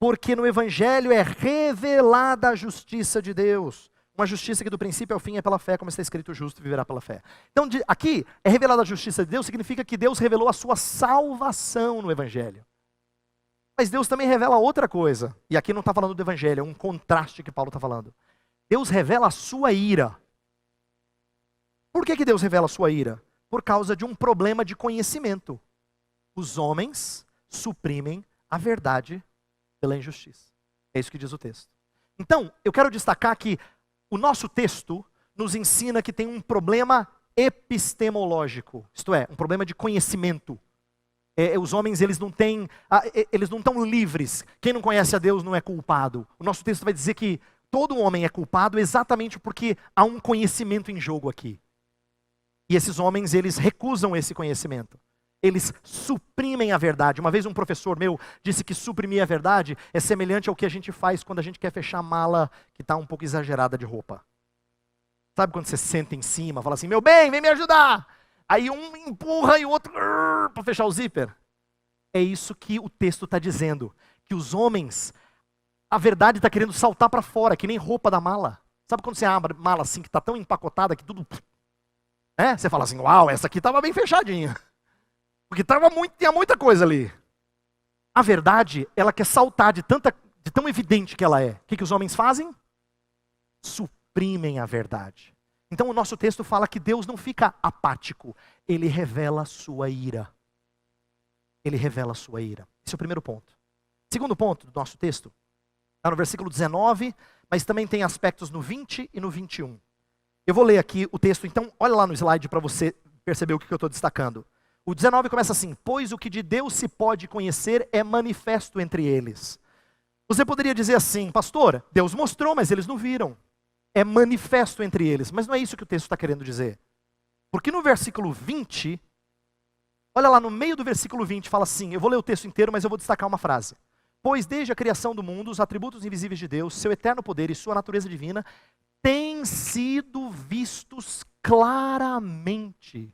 porque no Evangelho é revelada a justiça de Deus, Uma justiça que do princípio ao fim é pela fé, como está escrito, o justo viverá pela fé. Então, aqui, é revelada a justiça de Deus, significa que Deus revelou a sua salvação no Evangelho. Mas Deus também revela outra coisa. E aqui não está falando do Evangelho, é um contraste que Paulo está falando. Deus revela a sua ira. Por que Deus revela a sua ira? Por causa de um problema de conhecimento. Os homens suprimem a verdade pela injustiça. É isso que diz o texto. Então, eu quero destacar que o nosso texto nos ensina que tem um problema epistemológico. Isto é, um problema de conhecimento. Os homens, eles não estão livres. Quem não conhece a Deus não é culpado. O nosso texto vai dizer que todo homem é culpado exatamente porque há um conhecimento em jogo aqui. E esses homens, eles recusam esse conhecimento. Eles suprimem a verdade. Uma vez um professor meu disse que suprimir a verdade é semelhante ao que a gente faz quando a gente quer fechar a mala que está um pouco exagerada de roupa. Sabe quando você senta em cima, fala assim, meu bem, vem me ajudar. Aí um empurra e o outro para fechar o zíper. É isso que o texto está dizendo. Que os homens, a verdade está querendo saltar para fora, que nem roupa da mala. Sabe quando você abre mala assim, que está tão empacotada que tudo... Você fala assim, uau, essa aqui estava bem fechadinha. Porque tinha muita coisa ali. A verdade, ela quer saltar de tão evidente que ela é. O que os homens fazem? Suprimem a verdade. Então o nosso texto fala que Deus não fica apático. Ele revela a sua ira. Ele revela a sua ira. Esse é o primeiro ponto. Segundo ponto do nosso texto, está no versículo 19, mas também tem aspectos no 20 e no 21. Eu vou ler aqui o texto, então olha lá no slide para você perceber o que eu estou destacando. O 19 começa assim, pois o que de Deus se pode conhecer é manifesto entre eles. Você poderia dizer assim, pastor, Deus mostrou, mas eles não viram. É manifesto entre eles, mas não é isso que o texto está querendo dizer. Porque no versículo 20, olha lá no meio do versículo 20, fala assim, eu vou ler o texto inteiro, mas eu vou destacar uma frase. Pois desde a criação do mundo, os atributos invisíveis de Deus, seu eterno poder e sua natureza divina, têm sido vistos claramente.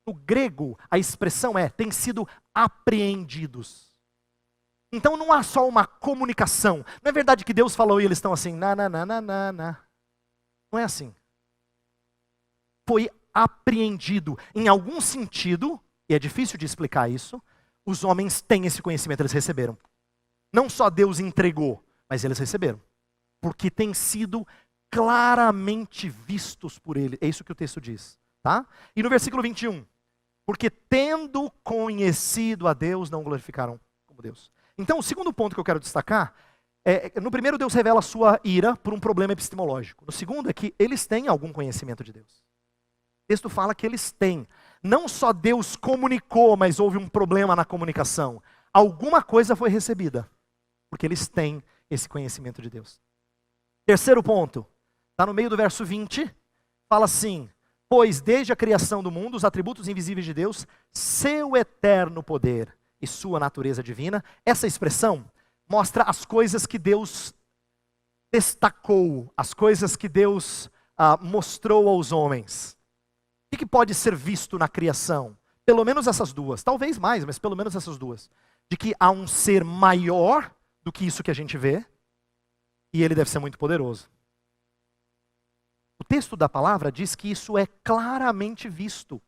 No grego, a expressão têm sido apreendidos. Então não há só uma comunicação. Não é verdade que Deus falou e eles estão assim, não. Não é assim. Foi apreendido. Em algum sentido, e é difícil de explicar isso, os homens têm esse conhecimento, eles receberam. Não só Deus entregou, mas eles receberam. Porque têm sido claramente vistos por ele. É isso que o texto diz. Tá? E no versículo 21, porque tendo conhecido a Deus, não glorificaram como Deus. Então, o segundo ponto que eu quero destacar, no primeiro Deus revela a sua ira por um problema epistemológico. No segundo é que eles têm algum conhecimento de Deus. O texto fala que eles têm. Não só Deus comunicou, mas houve um problema na comunicação. Alguma coisa foi recebida, porque eles têm esse conhecimento de Deus. Terceiro ponto, está no meio do verso 20, fala assim, pois desde a criação do mundo, os atributos invisíveis de Deus, seu eterno poder e sua natureza divina. Essa expressão mostra as coisas que Deus destacou, as coisas que Deus mostrou aos homens. O que pode ser visto na criação? Pelo menos essas duas, talvez mais, mas pelo menos essas duas. De que há um ser maior do que isso que a gente vê, e ele deve ser muito poderoso. O texto da palavra diz que isso é claramente visto.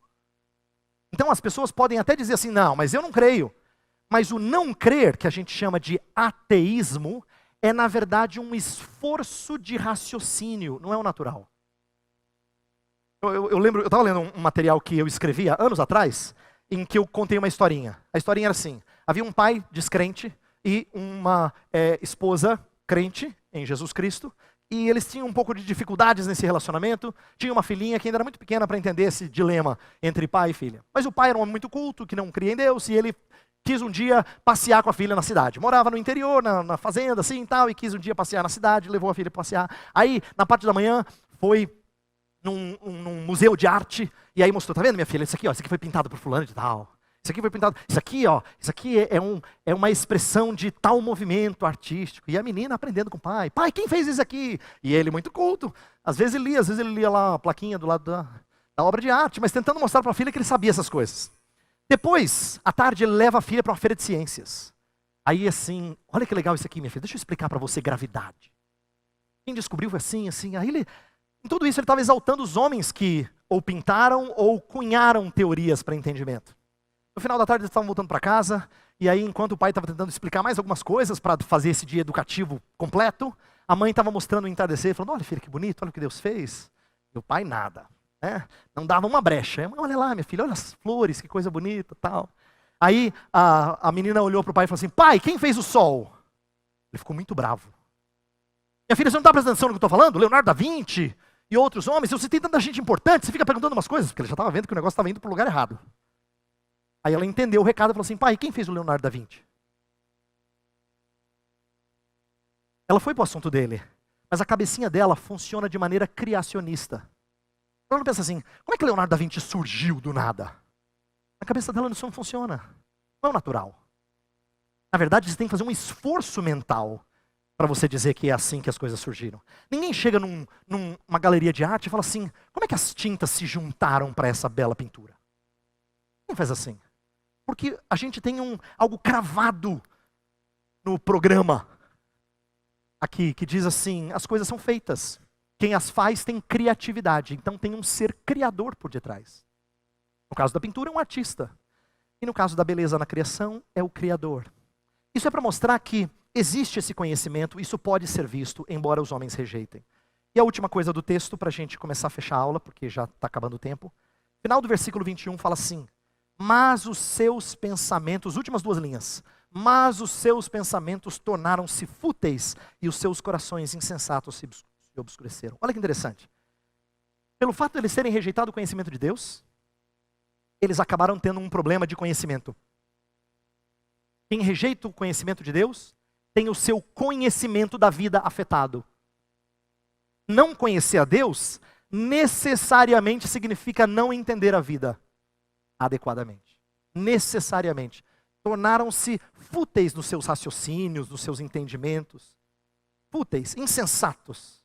Então as pessoas podem até dizer assim, não, mas eu não creio. Mas o não crer, que a gente chama de ateísmo, é na verdade um esforço de raciocínio, não é o natural. Eu lembro, eu estava lendo um material que eu escrevia anos atrás, em que eu contei uma historinha. A historinha era assim, havia um pai descrente e uma esposa crente em Jesus Cristo, e eles tinham um pouco de dificuldades nesse relacionamento. Tinha uma filhinha que ainda era muito pequena para entender esse dilema entre pai e filha. Mas o pai era um homem muito culto, que não cria em Deus, e ele quis um dia passear com a filha na cidade. Morava no interior, na fazenda, assim e tal, e quis um dia passear na cidade, levou a filha para passear. Aí, na parte da manhã, foi num museu de arte, e aí mostrou, tá vendo minha filha, isso aqui foi pintado por fulano de tal. Isso aqui foi pintado, isso aqui é uma expressão de tal movimento artístico. E a menina aprendendo com o pai. Pai, quem fez isso aqui? E ele muito culto. Às vezes ele lia lá a plaquinha do lado da obra de arte, mas tentando mostrar para a filha que ele sabia essas coisas. Depois, à tarde, ele leva a filha para uma feira de ciências. Aí assim, olha que legal isso aqui, minha filha, deixa eu explicar para você gravidade. Quem descobriu foi assim, assim. Aí ele, em tudo isso ele estava exaltando os homens que ou pintaram ou cunharam teorias para entendimento. No final da tarde eles estavam voltando para casa, e aí enquanto o pai estava tentando explicar mais algumas coisas para fazer esse dia educativo completo, a mãe estava mostrando o entardecer, falando, olha filho, que bonito, olha o que Deus fez. E o pai nada, né? Não dava uma brecha. Olha lá, minha filha, olha as flores, que coisa bonita, tal. Aí a menina olhou para o pai e falou assim, pai, quem fez o sol? Ele ficou muito bravo. Minha filha, você não está prestando atenção no que eu estou falando? Leonardo da Vinci e outros homens, eu citei tanta gente importante, você fica perguntando umas coisas, porque ele já estava vendo que o negócio estava indo para o lugar errado. Aí ela entendeu o recado e falou assim, pai, quem fez o Leonardo da Vinci? Ela foi para o assunto dele, mas a cabecinha dela funciona de maneira criacionista. Ela não pensa assim, como é que Leonardo da Vinci surgiu do nada? Na cabeça dela isso não funciona, não é natural. Na verdade, você tem que fazer um esforço mental para você dizer que é assim que as coisas surgiram. Ninguém chega numa galeria de arte e fala assim, como é que as tintas se juntaram para essa bela pintura? Ninguém faz assim. Porque a gente tem algo cravado no programa aqui, que diz assim, as coisas são feitas. Quem as faz tem criatividade, então tem um ser criador por detrás. No caso da pintura é um artista. E no caso da beleza na criação é o criador. Isso é para mostrar que existe esse conhecimento, isso pode ser visto, embora os homens rejeitem. E a última coisa do texto, para a gente começar a fechar a aula, porque já está acabando o tempo. Final do versículo 21 fala assim, mas os seus pensamentos, últimas duas linhas, mas os seus pensamentos tornaram-se fúteis e os seus corações insensatos se obscureceram. Olha que interessante. Pelo fato de eles terem rejeitado o conhecimento de Deus, eles acabaram tendo um problema de conhecimento. Quem rejeita o conhecimento de Deus, tem o seu conhecimento da vida afetado. Não conhecer a Deus, necessariamente significa não entender a vida adequadamente. Necessariamente. Tornaram-se fúteis nos seus raciocínios, nos seus entendimentos. Fúteis, insensatos.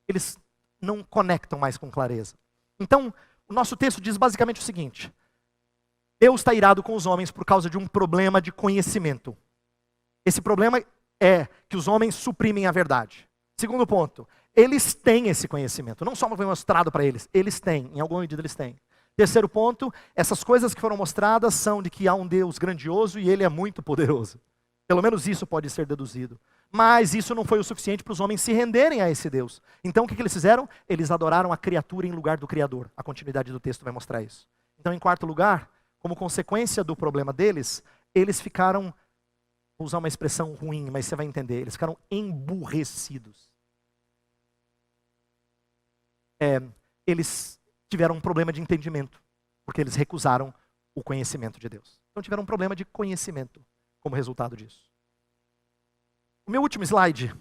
Eles não conectam mais com clareza. Então, o nosso texto diz basicamente o seguinte: Deus está irado com os homens por causa de um problema de conhecimento. Esse problema é que os homens suprimem a verdade. Segundo ponto, eles têm esse conhecimento. Não só foi mostrado para eles, eles têm, em alguma medida eles têm. Terceiro ponto, essas coisas que foram mostradas são de que há um Deus grandioso e Ele é muito poderoso. Pelo menos isso pode ser deduzido. Mas isso não foi o suficiente para os homens se renderem a esse Deus. Então o que eles fizeram? Eles adoraram a criatura em lugar do Criador. A continuidade do texto vai mostrar isso. Então, em quarto lugar, como consequência do problema deles, eles ficaram, vou usar uma expressão ruim, mas você vai entender, eles ficaram emburrecidos. Eles tiveram um problema de entendimento, porque eles recusaram o conhecimento de Deus. Então tiveram um problema de conhecimento como resultado disso. O meu último slide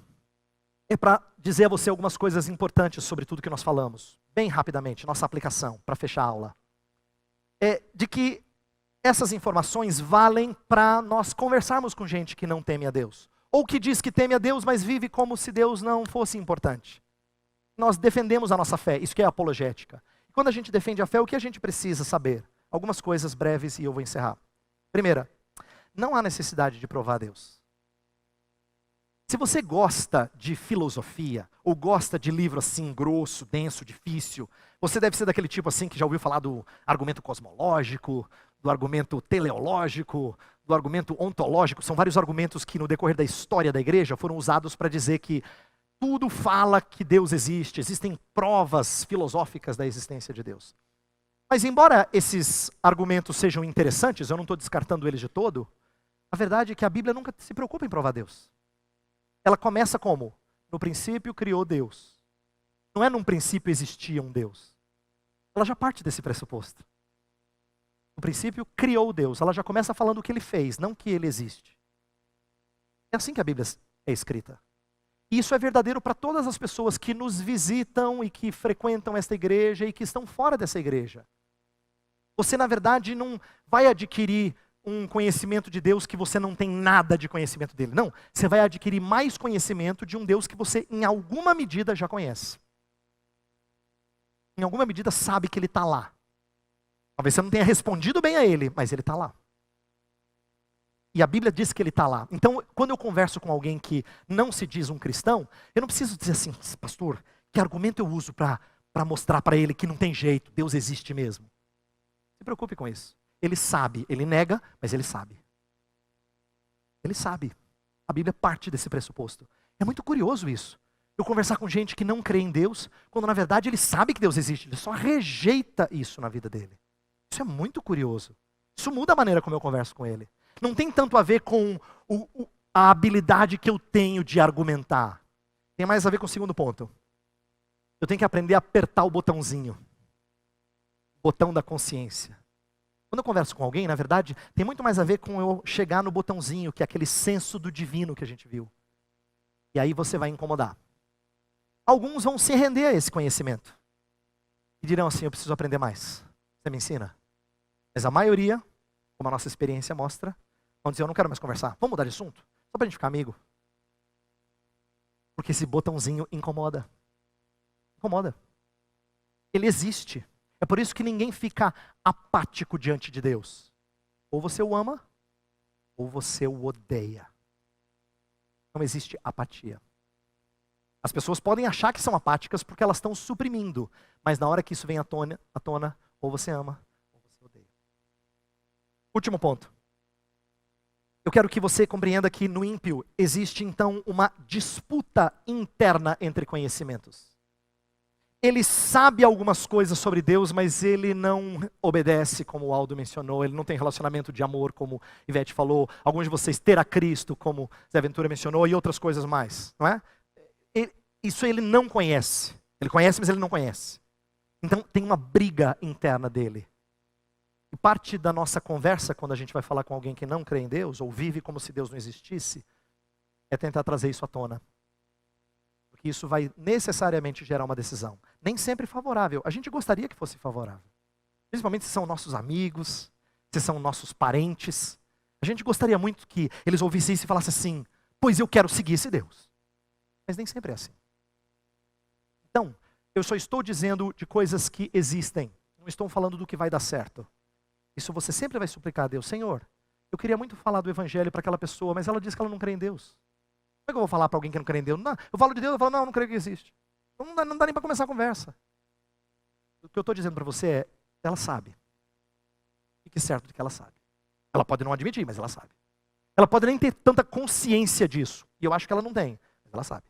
é para dizer a você algumas coisas importantes sobre tudo que nós falamos. Bem rapidamente, nossa aplicação, para fechar a aula. É de que essas informações valem para nós conversarmos com gente que não teme a Deus. Ou que diz que teme a Deus, mas vive como se Deus não fosse importante. Nós defendemos a nossa fé, isso que é apologética. Quando a gente defende a fé, o que a gente precisa saber? Algumas coisas breves e eu vou encerrar. Primeira, não há necessidade de provar a Deus. Se você gosta de filosofia, ou gosta de livro assim, grosso, denso, difícil, você deve ser daquele tipo assim que já ouviu falar do argumento cosmológico, do argumento teleológico, do argumento ontológico. São vários argumentos que no decorrer da história da igreja foram usados para dizer que tudo fala que Deus existe, existem provas filosóficas da existência de Deus. Mas embora esses argumentos sejam interessantes, eu não estou descartando eles de todo, a verdade é que a Bíblia nunca se preocupa em provar Deus. Ela começa como? No princípio criou Deus. Não é num princípio existia um Deus. Ela já parte desse pressuposto. No princípio criou Deus. Ela já começa falando o que Ele fez, não que Ele existe. É assim que a Bíblia é escrita. E isso é verdadeiro para todas as pessoas que nos visitam e que frequentam esta igreja e que estão fora dessa igreja. Você, na verdade, não vai adquirir um conhecimento de Deus que você não tem nada de conhecimento dele. Não, você vai adquirir mais conhecimento de um Deus que você, em alguma medida, já conhece. Em alguma medida, sabe que Ele está lá. Talvez você não tenha respondido bem a Ele, mas Ele está lá. E a Bíblia diz que ele está lá. Então, quando eu converso com alguém que não se diz um cristão, eu não preciso dizer assim, pastor, que argumento eu uso para mostrar para ele que não tem jeito, Deus existe mesmo. Não se preocupe com isso. Ele sabe, ele nega, mas ele sabe. Ele sabe. A Bíblia parte desse pressuposto. É muito curioso isso. Eu conversar com gente que não crê em Deus, quando na verdade ele sabe que Deus existe, ele só rejeita isso na vida dele. Isso é muito curioso. Isso muda a maneira como eu converso com ele. Não tem tanto a ver com a habilidade que eu tenho de argumentar. Tem mais a ver com o segundo ponto. Eu tenho que aprender a apertar o botãozinho. O botão da consciência. Quando eu converso com alguém, na verdade, tem muito mais a ver com eu chegar no botãozinho, que é aquele senso do divino que a gente viu. E aí você vai incomodar. Alguns vão se render a esse conhecimento. E dirão assim, eu preciso aprender mais. Você me ensina? Mas a maioria, como a nossa experiência mostra, vão dizer, eu não quero mais conversar. Vamos mudar de assunto? Só pra gente ficar amigo. Porque esse botãozinho incomoda. Incomoda. Ele existe. É por isso que ninguém fica apático diante de Deus. Ou você o ama, ou você o odeia. Não existe apatia. As pessoas podem achar que são apáticas porque elas estão suprimindo. Mas na hora que isso vem à tona, ou você ama, ou você odeia. Último ponto. Eu quero que você compreenda que no ímpio existe então uma disputa interna entre conhecimentos. Ele sabe algumas coisas sobre Deus, mas ele não obedece, como o Aldo mencionou. Ele não tem relacionamento de amor, como Ivete falou. Alguns de vocês terá Cristo, como Zé Ventura mencionou, e outras coisas mais, não é? Isso ele não conhece. Ele conhece, mas ele não conhece. Então tem uma briga interna dele. E parte da nossa conversa, quando a gente vai falar com alguém que não crê em Deus, ou vive como se Deus não existisse, é tentar trazer isso à tona. Porque isso vai necessariamente gerar uma decisão. Nem sempre favorável. A gente gostaria que fosse favorável. Principalmente se são nossos amigos, se são nossos parentes. A gente gostaria muito que eles ouvissem isso e falassem assim, pois eu quero seguir esse Deus. Mas nem sempre é assim. Então, eu só estou dizendo de coisas que existem. Não estou falando do que vai dar certo. Isso você sempre vai suplicar a Deus. Senhor, eu queria muito falar do evangelho para aquela pessoa, mas ela diz que ela não crê em Deus. Como é que eu vou falar para alguém que não crê em Deus? Não, eu falo de Deus, eu falo, não creio que existe. Não dá nem para começar a conversa. O que eu estou dizendo para você é, ela sabe. Fique certo de que ela sabe. Ela pode não admitir, mas ela sabe. Ela pode nem ter tanta consciência disso. E eu acho que ela não tem, mas ela sabe.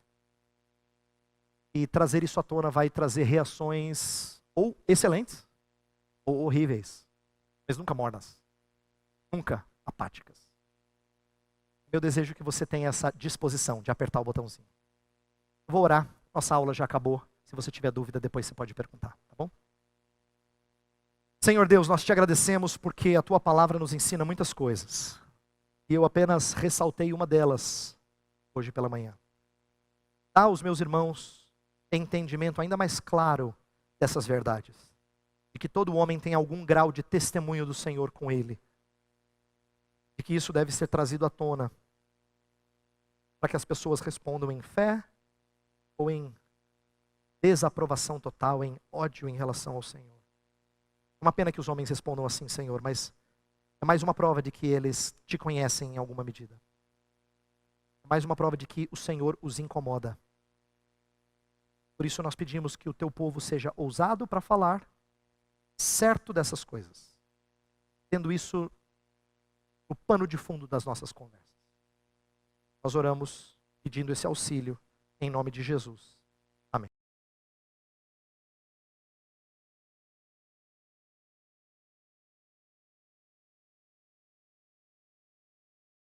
E trazer isso à tona vai trazer reações ou excelentes, ou horríveis. Mas nunca mornas. Nunca apáticas. Meu desejo é que você tenha essa disposição de apertar o botãozinho. Eu vou orar, nossa aula já acabou. Se você tiver dúvida, depois você pode perguntar, tá bom? Senhor Deus, nós te agradecemos porque a tua palavra nos ensina muitas coisas. E eu apenas ressaltei uma delas hoje pela manhã. Dá aos meus irmãos entendimento ainda mais claro dessas verdades. De que todo homem tem algum grau de testemunho do Senhor com ele. De que isso deve ser trazido à tona, para que as pessoas respondam em fé ou em desaprovação total, em ódio em relação ao Senhor. É uma pena que os homens respondam assim, Senhor, mas é mais uma prova de que eles te conhecem em alguma medida. É mais uma prova de que o Senhor os incomoda. Por isso nós pedimos que o teu povo seja ousado para falar, certo dessas coisas, tendo isso o pano de fundo das nossas conversas. Nós oramos pedindo esse auxílio em nome de Jesus.